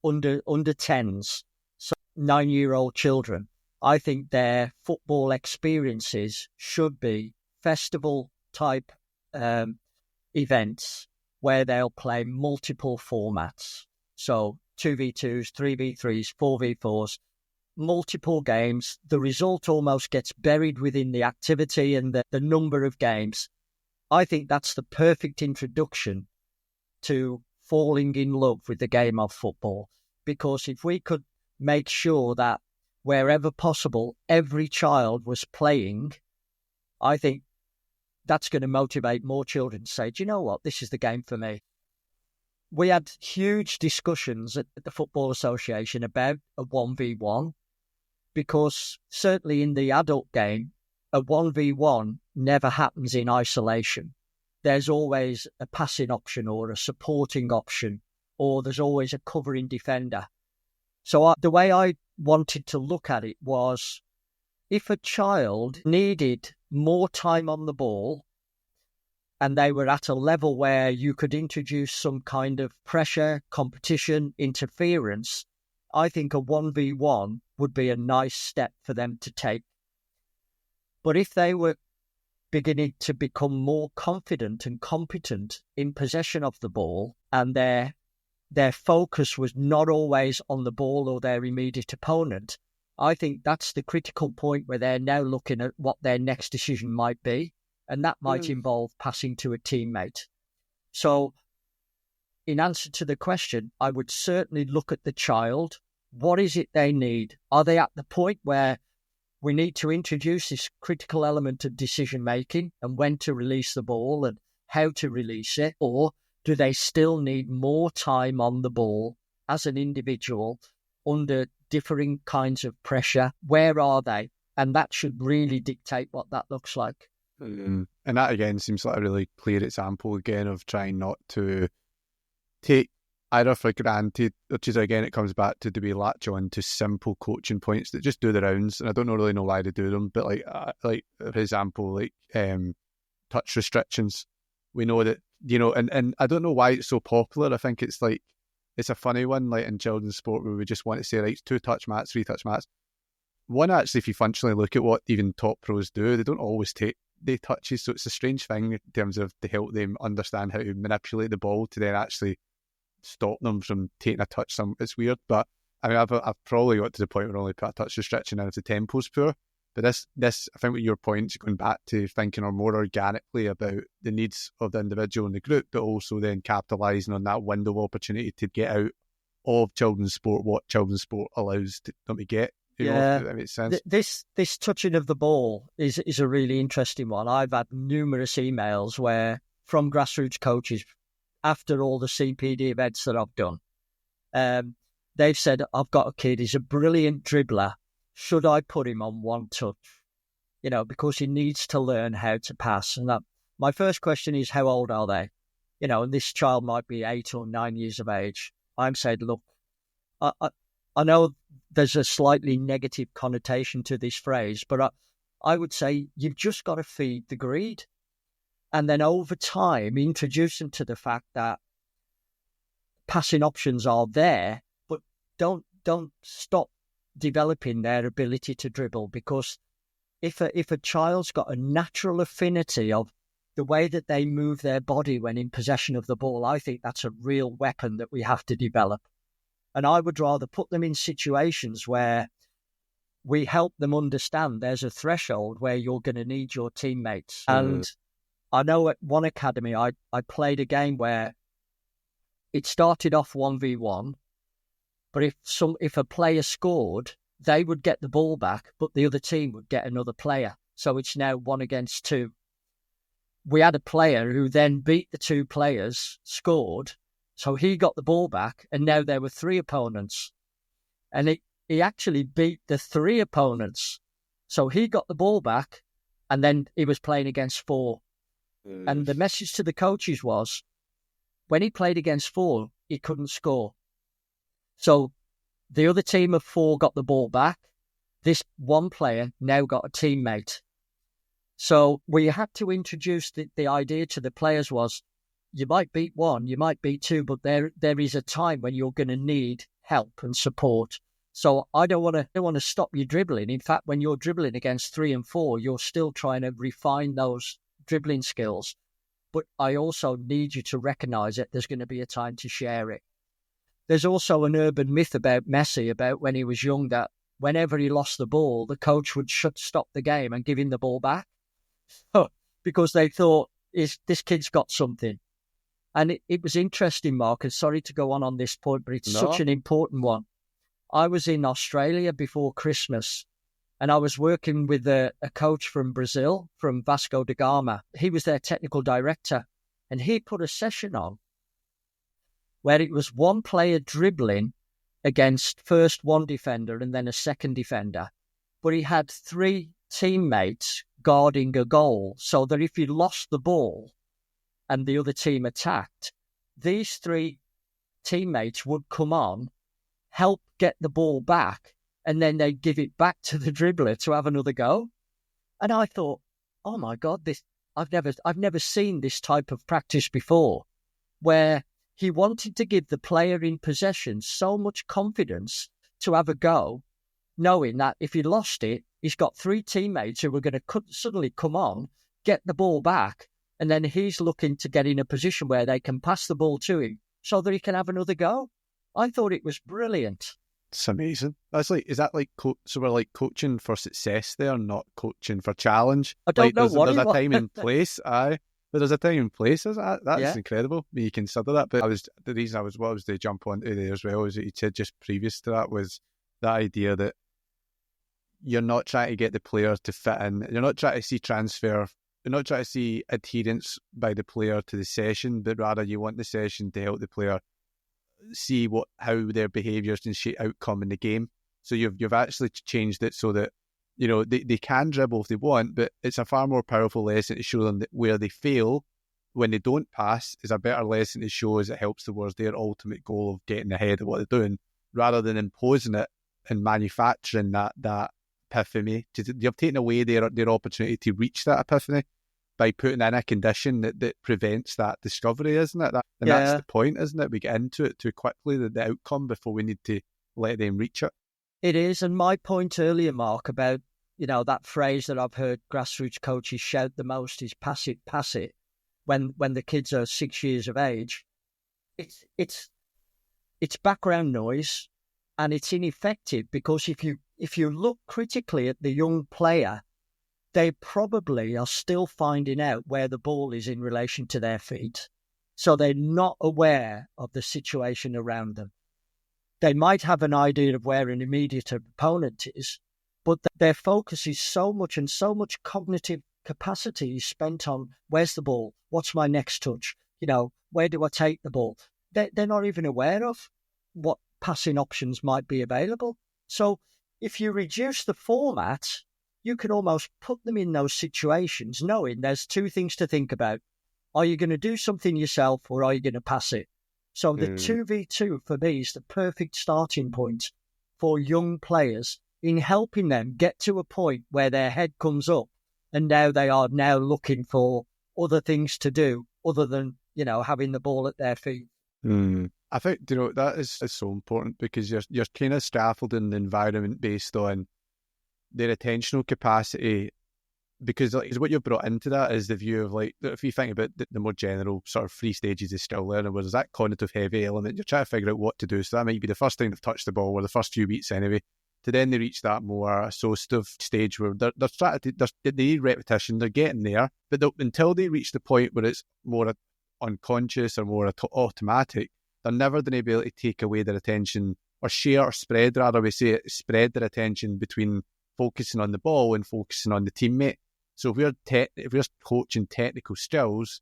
A: under 10s, so 9-year-old children, I think their football experiences should be festival type events where they'll play multiple formats. So 2v2s, 3v3s, 4v4s, multiple games. The result almost gets buried within the activity and the number of games. I think that's the perfect introduction to falling in love with the game of football. Because if we could make sure that wherever possible, every child was playing, I think that's going to motivate more children to say, do you know what, this is the game for me. We had huge discussions at the Football Association about a 1v1, because certainly in the adult game, a 1v1 never happens in isolation. There's always a passing option or a supporting option, or there's always a covering defender. So the way I wanted to look at it was, if a child needed more time on the ball and they were at a level where you could introduce some kind of pressure, competition, interference, I think a 1v1 would be a nice step for them to take But if they were beginning to become more confident and competent in possession of the ball, and their focus was not always on the ball or their immediate opponent, I think that's the critical point where they're now looking at what their next decision might be, and that might involve passing to a teammate. So in answer to the question, I would certainly look at the child. What is it they need? Are they at the point where we need to introduce this critical element of decision-making and when to release the ball and how to release it? Or do they still need more time on the ball as an individual under differing kinds of pressure? Where are they? And that should really dictate what that looks like.
B: And that, again, seems like a really clear example, again, of trying not to take either for granted, which is, again, it comes back to, do we latch on to simple coaching points that just do the rounds? And I don't really know why they do them, but like for example, like touch restrictions. We know that, and I don't know why it's so popular. I think it's like, it's a funny one, like in children's sport, where we just want to say, right, 2-touch mats, 3-touch mats. One, actually, if you functionally look at what even top pros do, they don't always take the touches, so it's a strange thing in terms of to help them understand how to manipulate the ball to then actually stop them from taking a touch. It's weird, but I mean, I've probably got to the point where I only put a touch restriction in if the tempo's poor. But this, I think, with your points, going back to thinking more organically about the needs of the individual and the group, but also then capitalising on that window of opportunity to get out of children's sport what children's sport allows them to get. You know, if that makes sense.
A: This touching of the ball is a really interesting one. I've had numerous emails where from grassroots coaches after all the CPD events that I've done, they've said, I've got a kid, he's a brilliant dribbler. Should I put him on one touch? Because he needs to learn how to pass. And my first question is, how old are they? And this child might be 8 or 9 years of age. I'm saying, look, I know there's a slightly negative connotation to this phrase, but I would say you've just got to feed the greed. And then over time, introduce them to the fact that passing options are there, but don't stop developing their ability to dribble, because if a child's got a natural affinity of the way that they move their body when in possession of the ball, I think that's a real weapon that we have to develop. And I would rather put them in situations where we help them understand there's a threshold where you're going to need your teammates. And I know at one academy, I played a game where it started off 1v1, but if a player scored, they would get the ball back, but the other team would get another player. So it's now 1 against 2. We had a player who then beat the 2 players, scored, so he got the ball back, and now there were 3 opponents. And he actually beat the 3 opponents. So he got the ball back, and then he was playing against 4. And the message to the coaches was, when he played against 4, he couldn't score. So the other team of 4 got the ball back. This one player now got a teammate. So we had to introduce the idea to the players was, you might beat 1, you might beat 2, but there is a time when you're going to need help and support. So I don't want to stop you dribbling. In fact, when you're dribbling against 3 and 4, you're still trying to refine those dribbling skills. But I also need you to recognise that there's going to be a time to share it. There's also an urban myth about Messi, about when he was young, that whenever he lost the ball, the coach would stop the game and give him the ball back. Because they thought, this kid's got something. And it was interesting, Mark, and sorry to go on this point, but it's such an important one. I was in Australia before Christmas, and I was working with a coach from Brazil, from Vasco da Gama. He was their technical director, and he put a session on where it was one player dribbling against first one defender and then a second defender. But he had 3 teammates guarding a goal, so that if he lost the ball and the other team attacked, these 3 teammates would come on, help get the ball back, and then they'd give it back to the dribbler to have another go. And I thought, oh my God, I've never seen this type of practice before, where he wanted to give the player in possession so much confidence to have a go knowing that if he lost it, he's got 3 teammates who are going to suddenly come on, get the ball back, and then he's looking to get in a position where they can pass the ball to him so that he can have another go. I thought it was brilliant.
B: It's amazing. Is that like so we're like coaching for success there, not coaching for challenge?
A: I don't know what
B: there's a time and place. Aye, but there's a time and place. That's incredible. When you consider that. But the reason I was to jump onto there as well is that you said just previous to that was that idea that you're not trying to get the player to fit in. You're not trying to see transfer. You're not trying to see adherence by the player to the session, but rather you want the session to help the player see how their behaviours can shape outcome in the game. So you've actually changed it so that, you know, they can dribble if they want, but it's a far more powerful lesson to show them that where they fail when they don't pass is a better lesson to show as it helps towards their ultimate goal of getting ahead of what they're doing, rather than imposing it and manufacturing that epiphany. You've taken away their opportunity to reach that epiphany by putting in a condition that prevents that discovery, isn't it? That's the point, isn't it? We get into it too quickly, the outcome, before we need to let them reach it.
A: It is, and my point earlier, Mark, about, you know, that phrase that I've heard grassroots coaches shout the most is pass it, when the kids are 6 years of age. It's background noise, and it's ineffective, because if you look critically at the young player, they probably are still finding out where the ball is in relation to their feet. So they're not aware of the situation around them. They might have an idea of where an immediate opponent is, but their focus is so much cognitive capacity is spent on where's the ball, what's my next touch, you know, where do I take the ball? They're not even aware of what passing options might be available. So if you reduce the format, you can almost put them in those situations knowing there's 2 things to think about. Are you going to do something yourself, or are you going to pass it? So the 2v2 for me is the perfect starting point for young players in helping them get to a point where their head comes up and now they are now looking for other things to do other than, you know, having the ball at their feet.
B: I think, you know, that is so important, because you're kind of scaffolding the environment based on their attentional capacity, because what you've brought into that is the view of, like, if you think about the more general sort of 3 stages of still learning, where there's that cognitive heavy element, you're trying to figure out what to do. So that might be the first time they've touched the ball, or the first few beats anyway, to then they reach that more associative stage where they need repetition, they're getting there, but until they reach the point where it's more unconscious or more automatic, they're never going to be able to take away their attention, or share, or spread, rather we say it, spread their attention between focusing on the ball and focusing on the teammate. So if we're coaching technical skills,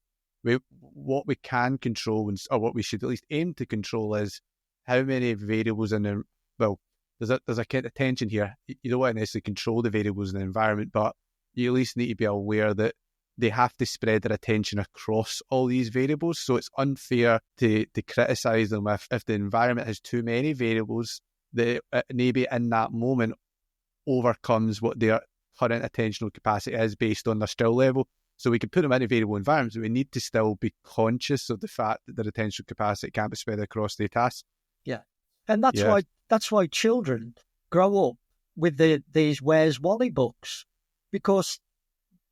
B: what we can control, or what we should at least aim to control, is how many variables in the, well, there's a kind of tension here. You don't want to necessarily control the variables in the environment, but you at least need to be aware that they have to spread their attention across all these variables. So it's unfair to criticise them if the environment has too many variables that maybe in that moment overcomes what their current attentional capacity is based on their skill level. So we can put them in a variable environment, but we need to still be conscious of the fact that their attentional capacity can't be spread across the tasks.
A: Yeah. And that's why children grow up with these Where's Wally books, because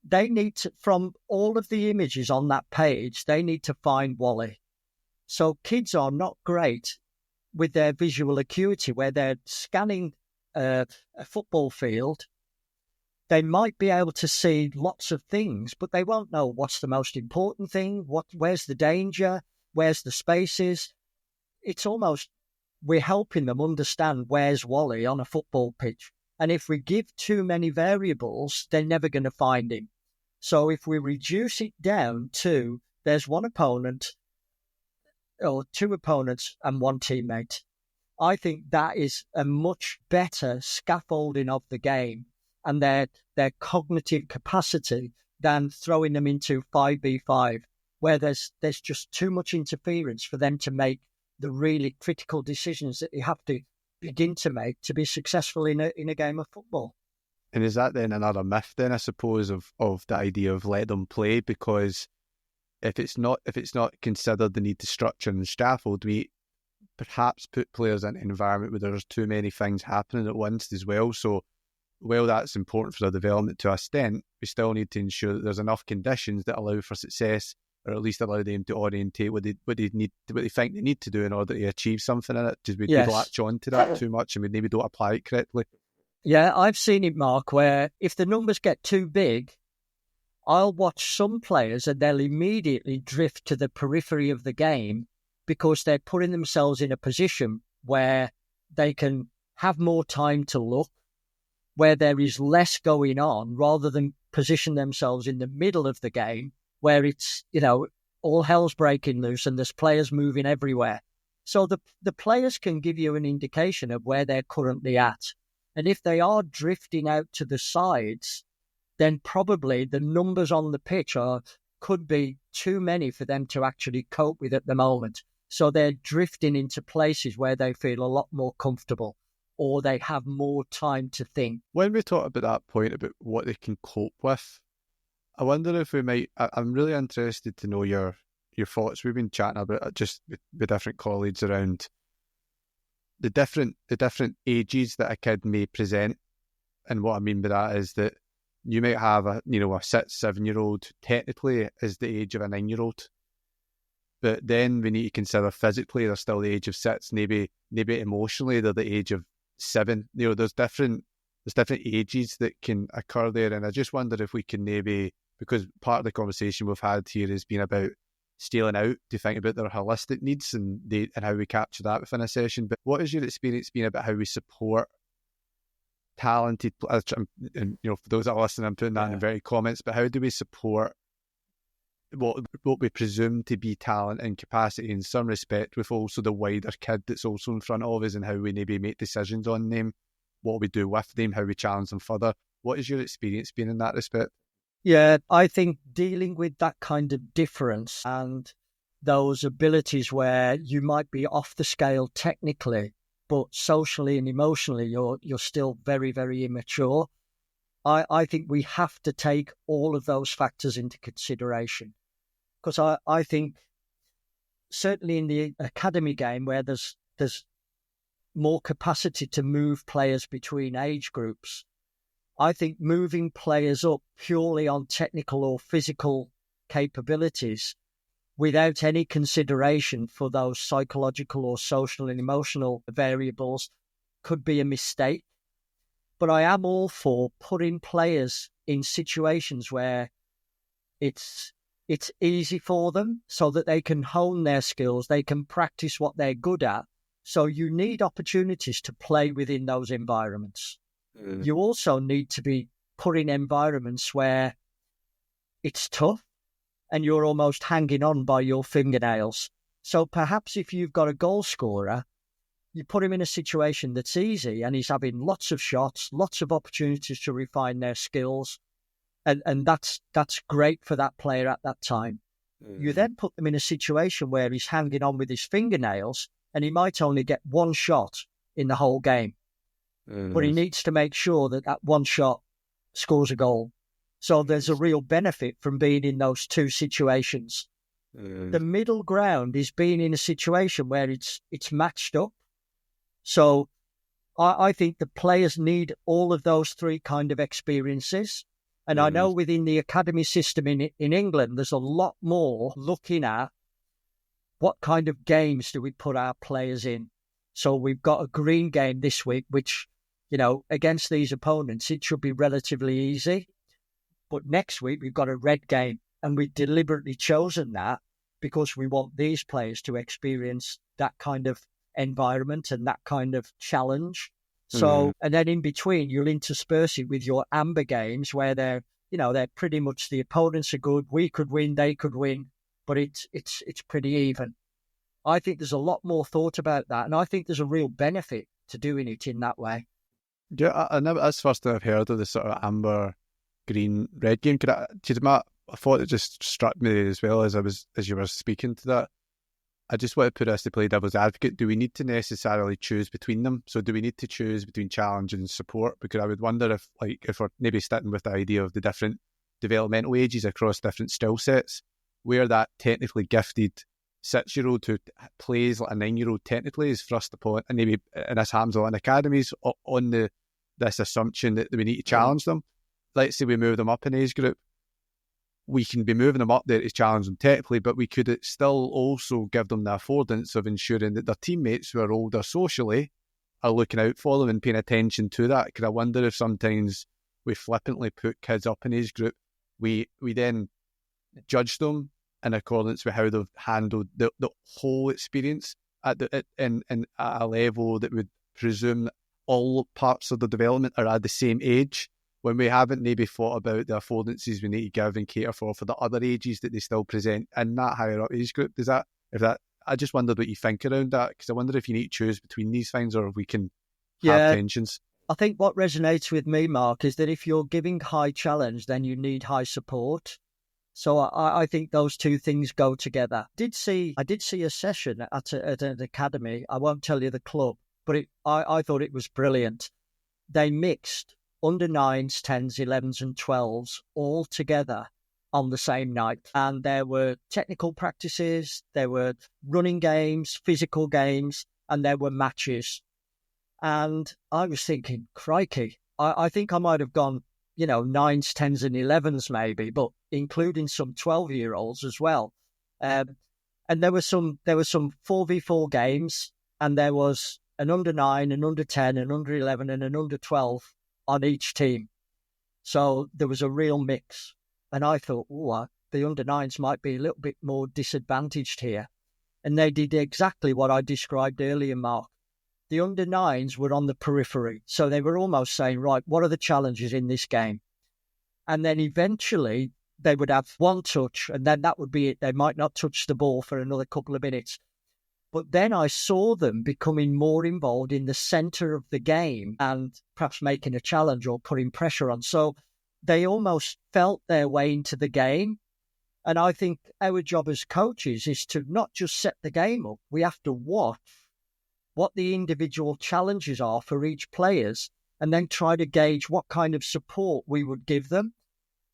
A: they need to, from all of the images on that page, they need to find Wally. So kids are not great with their visual acuity, where they're scanning a football field. They might be able to see lots of things, but they won't know what's the most important thing, where's the danger, where's the spaces. It's almost, we're helping them understand where's Wally on a football pitch. And if we give too many variables, they're never going to find him. So if we reduce it down to there's one opponent, or 2 opponents and 1 teammate, I think that is a much better scaffolding of the game and their cognitive capacity than throwing them into 5v5, where there's just too much interference for them to make the really critical decisions that you have to begin to make to be successful in a game of football.
B: And is that then another myth then, I suppose, of the idea of let them play? Because if it's not considered the need to structure and scaffold, we perhaps put players in an environment where there's too many things happening at once as well. So while that's important for their development to an extent, we still need to ensure that there's enough conditions that allow for success, or at least allow them to orientate what they think they need to do in order to achieve something in it. Because we latch on to that too much and we maybe don't apply it correctly.
A: Yeah, I've seen it, Mark, where if the numbers get too big, I'll watch some players and they'll immediately drift to the periphery of the game because they're putting themselves in a position where they can have more time to look, where there is less going on, rather than position themselves in the middle of the game where it's, all hell's breaking loose and there's players moving everywhere. So the players can give you an indication of where they're currently at. And if they are drifting out to the sides, then probably the numbers on the pitch could be too many for them to actually cope with at the moment. So they're drifting into places where they feel a lot more comfortable, or they have more time to think.
B: When we talk about that point about what they can cope with, I wonder if we might, I'm really interested to know your thoughts. We've been chatting about it just with different colleagues around the different ages that a kid may present. And what I mean by that is that you might have a 6-7-year-old technically is the age of a 9-year-old. But then we need to consider physically they're still the age of 6, maybe emotionally they're the age of 7. There's different ages that can occur there, and I just wonder if we can maybe, because part of the conversation we've had here has been about scaling out to think about their holistic needs and how we capture that within a session. But what has your experience been about how we support talented, and for those that are listening, I'm putting that in inverted comments, but how do we support what we presume to be talent and capacity in some respect with also the wider kid that's also in front of us, and how we maybe make decisions on them, what we do with them, how we challenge them further? What has your experience been in that respect?
A: Yeah, I think dealing with that kind of difference and those abilities where you might be off the scale technically, but socially and emotionally you're still very, very immature. I think we have to take all of those factors into consideration. Because I think certainly in the academy game where there's more capacity to move players between age groups, I think moving players up purely on technical or physical capabilities without any consideration for those psychological or social and emotional variables could be a mistake. But I am all for putting players in situations where it's easy for them so that they can hone their skills, they can practice what they're good at. So you need opportunities to play within those environments. You also need to be put in environments where it's tough and you're almost hanging on by your fingernails. So perhaps if you've got a goal scorer, you put him in a situation that's easy and he's having lots of shots, lots of opportunities to refine their skills. And that's great for that player at that time. You then put them in a situation where he's hanging on with his fingernails and he might only get one shot in the whole game. But he needs to make sure that one shot scores a goal. So there's a real benefit from being in those two situations. The middle ground is being in a situation where it's matched up. So I think the players need all of those three kind of experiences. And I know within the academy system in England, there's a lot more looking at what kind of games do we put our players in. So we've got a green game this week, which, against these opponents, it should be relatively easy. But next week, we've got a red game. And we've deliberately chosen that because we want these players to experience that kind of environment and that kind of challenge. So, and then in between, you'll intersperse it with your amber games where they're pretty much the opponents are good. We could win, they could win, but it's pretty even. I think there's a lot more thought about that. And I think there's a real benefit to doing it in that way.
B: Yeah, I never, that's the first time I've heard of the sort of amber, green, red game. I thought it just struck me as well as you were speaking to that. I just want to put us to play devil's advocate. Do we need to necessarily choose between them? So do we need to choose between challenge and support? Because I would wonder if we're maybe sticking with the idea of the different developmental ages across different skill sets, where that technically gifted 6-year-old who plays like a 9-year-old technically is thrust upon, and maybe in this happens on academies on this assumption that we need to challenge them. Let's say we move them up in age group. We can be moving them up there to challenge them technically, but we could still also give them the affordance of ensuring that their teammates who are older socially are looking out for them and paying attention to that. Because I wonder if sometimes we flippantly put kids up in age group, we then judge them in accordance with how they've handled the whole experience at a level that would presume that all parts of the development are at the same age, when we haven't maybe thought about the affordances we need to give and cater for the other ages that they still present in that higher up age group. I just wondered what you think around that, because I wonder if you need to choose between these things or if we can have tensions.
A: I think what resonates with me, Mark, is that if you're giving high challenge, then you need high support. So I think those two things go together. I did see a session at an academy. I won't tell you the club, but I thought it was brilliant. They mixed under 9s, 10s, 11s and 12s all together on the same night. And there were technical practices, there were running games, physical games, and there were matches. And I was thinking, crikey, I think I might have gone, 9s, 10s and 11s maybe, but including some 12-year-olds as well. And there were some 4v4 games, and there was an under 9, an under 10, an under 11 and an under 12 on each team. So there was a real mix. And I thought, the under 9s might be a little bit more disadvantaged here. And they did exactly what I described earlier, Mark. The under 9s were on the periphery. So they were almost saying, right, what are the challenges in this game? And then eventually they would have one touch, and then that would be it. They might not touch the ball for another couple of minutes. But then I saw them becoming more involved in the centre of the game and perhaps making a challenge or putting pressure on. So they almost felt their way into the game. And I think our job as coaches is to not just set the game up. We have to watch what the individual challenges are for each players and then try to gauge what kind of support we would give them.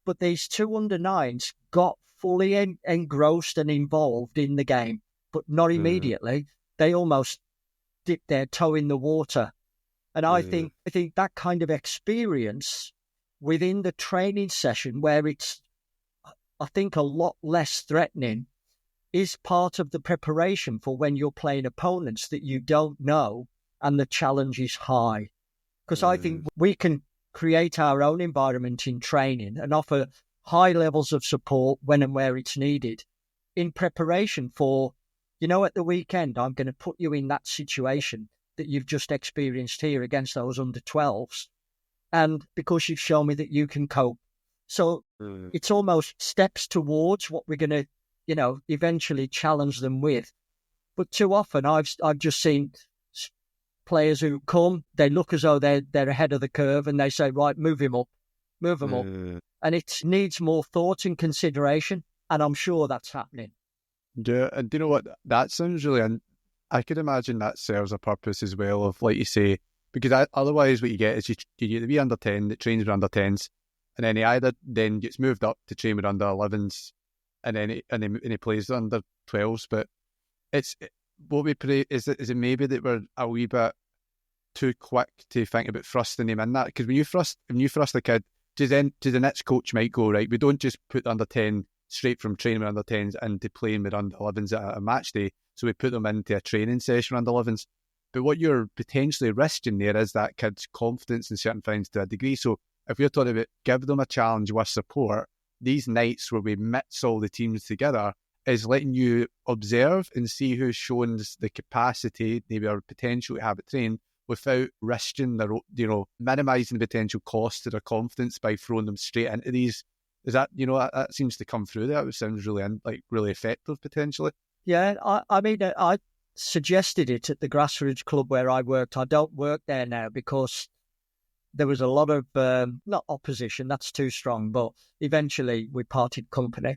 A: But these two under 9s got fully engrossed and involved in the game, but not immediately. They almost dipped their toe in the water. And I think that kind of experience within the training session, where it's, I think, a lot less threatening, is part of the preparation for when you're playing opponents that you don't know and the challenge is high. Because I think we can create our own environment in training and offer high levels of support when and where it's needed in preparation for, at the weekend, I'm going to put you in that situation that you've just experienced here against those under 12s. And because you've shown me that you can cope. So it's almost steps towards what we're going to, eventually challenge them with. But too often I've just seen players who come, they look as though they're ahead of the curve and they say, right, move him up. And it needs more thought and consideration. And I'm sure that's happening.
B: Yeah, and do you know what? That sounds really, and I could imagine that serves a purpose as well of, like you say, because otherwise what you get is you get to be under 10 that trains with under 10s, and then he either then gets moved up to train with under 11s, and then he plays under 12s. But what we pray is it maybe that we're a wee bit too quick to think about thrusting him in that, because when you thrust a kid, to the next coach might go, right, we don't just put under 10 straight from training with under 10s into playing with under 11s at a match day, so we put them into a training session with under 11s. But what you're potentially risking there is that kid's confidence in certain things to a degree. So if we're talking about give them a challenge with support, these nights where we mix all the teams together is letting you observe and see who's showing the capacity, maybe or potential to have it trained, without risking minimising the potential cost to their confidence by throwing them straight into these. Is that, that seems to come through there, which sounds really effective potentially.
A: Yeah, I suggested it at the grassroots club where I worked. I don't work there now because there was a lot of, not opposition, that's too strong, but eventually we parted company.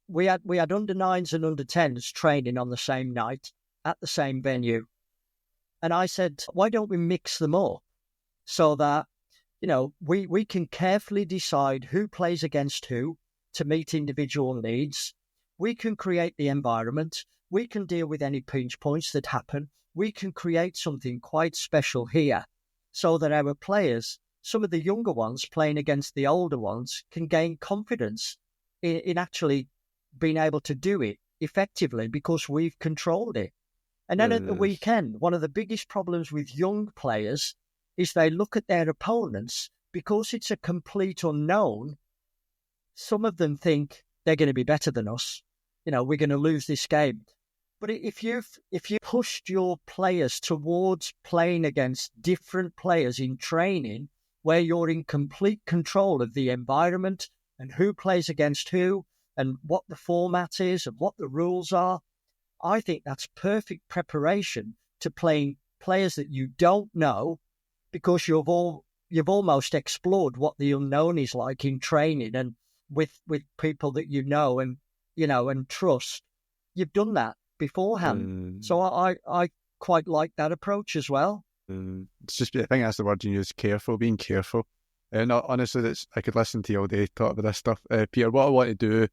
A: We had under 9s and under 10s training on the same night at the same venue. And I said, why don't we mix them up so that, we can carefully decide who plays against who to meet individual needs. We can create the environment. We can deal with any pinch points that happen. We can create something quite special here so that our players, some of the younger ones playing against the older ones, can gain confidence in actually being able to do it effectively because we've controlled it. And then at the weekend, one of the biggest problems with young players is they look at their opponents because it's a complete unknown. Some of them think they're going to be better than us. We're going to lose this game. But if you pushed your players towards playing against different players in training, where you're in complete control of the environment and who plays against who and what the format is and what the rules are, I think that's perfect preparation to playing players that you don't know, because you've almost explored what the unknown is like in training and with people that you know and trust. You've done that beforehand. So I quite like that approach as well.
B: It's just, I think that's the word you use, careful, being careful. And honestly, I could listen to you all day talk about this stuff. Peter, what I want to do,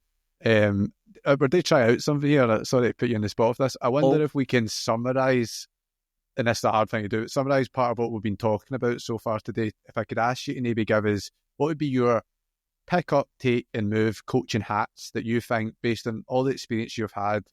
B: we're going to try out something here. Sorry to put you on the spot for this. I wonder if we can summarise, and that's the hard thing to do, summarise part of what we've been talking about so far today. If I could ask you to maybe give us, what would be your pick up, take and move coaching hats that you think, based on all the experience you've had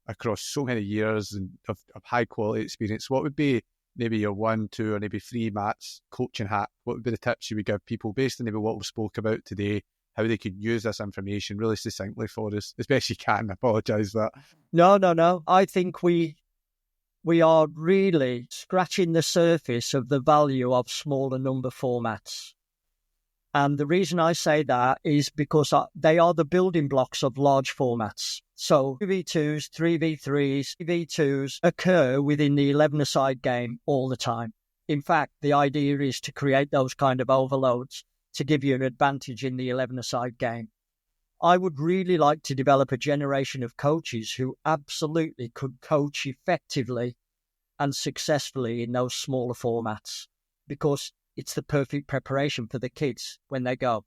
B: across so many years and of high quality experience, what would be maybe your 1, 2 or maybe 3 Matt's coaching hat? What would be the tips you would give people based on maybe what we spoke about today, how they could use this information really succinctly for us, as best you can? I apologise for that.
A: No. I think we are really scratching the surface of the value of smaller number formats. And the reason I say that is because they are the building blocks of large formats. So 2v2s, 3v3s, 3v2s occur within the 11-a-side game all the time. In fact, the idea is to create those kind of overloads to give you an advantage in the 11-a-side game. I would really like to develop a generation of coaches who absolutely could coach effectively and successfully in those smaller formats, because it's the perfect preparation for the kids when they go.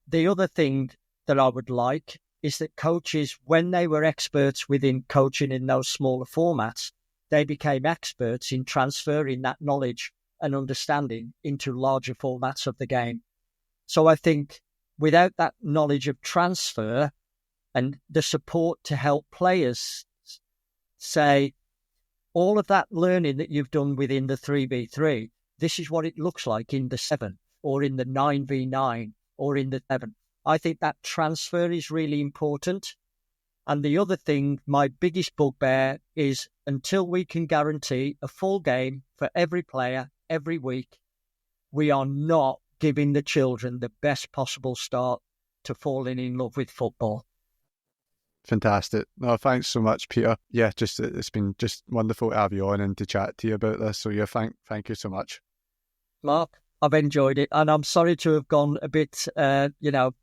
A: The other thing that I would like is that coaches, when they were experts within coaching in those smaller formats, they became experts in transferring that knowledge and understanding into larger formats of the game. So I think without that knowledge of transfer and the support to help players say, all of that learning that you've done within the 3v3, this is what it looks like in the 7 or in the 9v9 or in the 7. I think that transfer is really important. And the other thing, my biggest bugbear, is until we can guarantee a full game for every player every week, we are not giving the children the best possible start to falling in love with football.
B: Fantastic. No, thanks so much, Peter. Yeah, it's been just wonderful to have you on and to chat to you about this. So yeah, thank you so much.
A: Mark, I've enjoyed it, and I'm sorry to have gone a bit,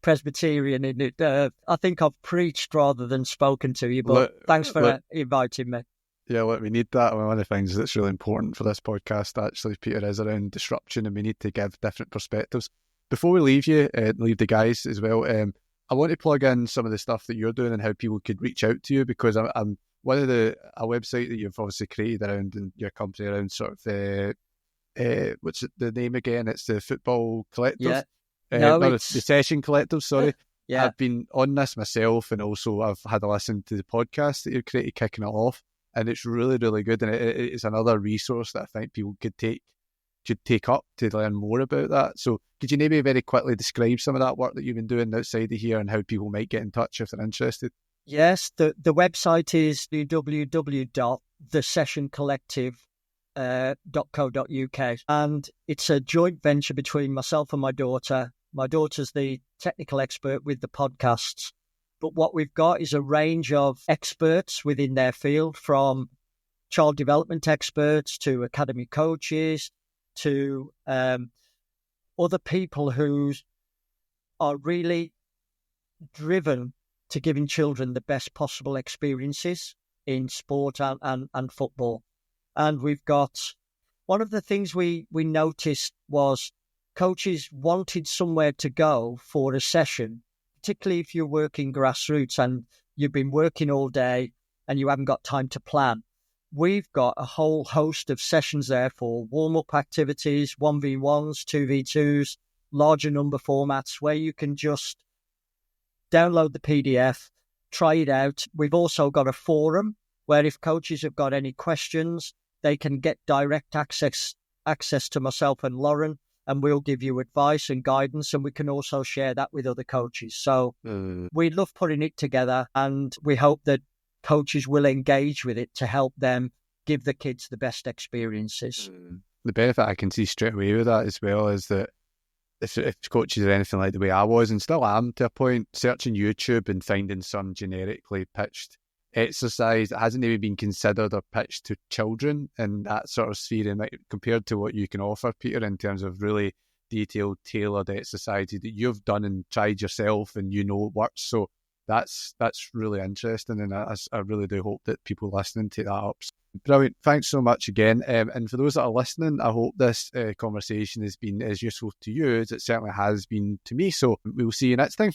A: Presbyterian in it. I think I've preached rather than spoken to you, but thanks for inviting me.
B: Yeah, we need that. One of the things that's really important for this podcast, actually, Peter, is around disruption, and we need to give different perspectives. Before we leave you, leave the guys as well, I want to plug in some of the stuff that you're doing and how people could reach out to you, because I'm one of a website that you've obviously created around in your company around sort of the what's the name again? It's the Football Collective. Yeah. The Session Collective, sorry. Yeah. I've been on this myself, and also I've had a listen to the podcast that you've created, kicking it off, and it's really, really good. And it's another resource that I think people could take up to learn more about that. So could you maybe very quickly describe some of that work that you've been doing outside of here and how people might get in touch if they're interested?
A: Yes, the website is www.thesessioncollective.co.uk, and it's a joint venture between myself and my daughter. My daughter's the technical expert with the podcasts, but what we've got is a range of experts within their field, from child development experts to academy coaches to other people who are really driven to giving children the best possible experiences in sport and football. And we've got, one of the things we noticed was coaches wanted somewhere to go for a session, particularly if you're working grassroots and you've been working all day and you haven't got time to plan. We've got a whole host of sessions there for warm-up activities, 1v1s, 2v2s, larger number formats where you can just download the PDF, try it out. We've also got a forum where if coaches have got any questions, they can get direct access to myself and Lauren, and we'll give you advice and guidance, and we can also share that with other coaches. So we love putting it together, and we hope that coaches will engage with it to help them give the kids the best experiences.
B: The benefit I can see straight away with that as well is that if coaches are anything like the way I was and still am to a point, searching YouTube and finding some generically pitched exercise that hasn't even been considered or pitched to children in that sort of sphere, and compared to what you can offer, Peter, in terms of really detailed, tailored exercises that you've done and tried yourself and you know it works. So that's really interesting, and I really do hope that people listening take that up. Brilliant. Thanks so much again. And for those that are listening, I hope this conversation has been as useful to you as it certainly has been to me. So we'll see you next time.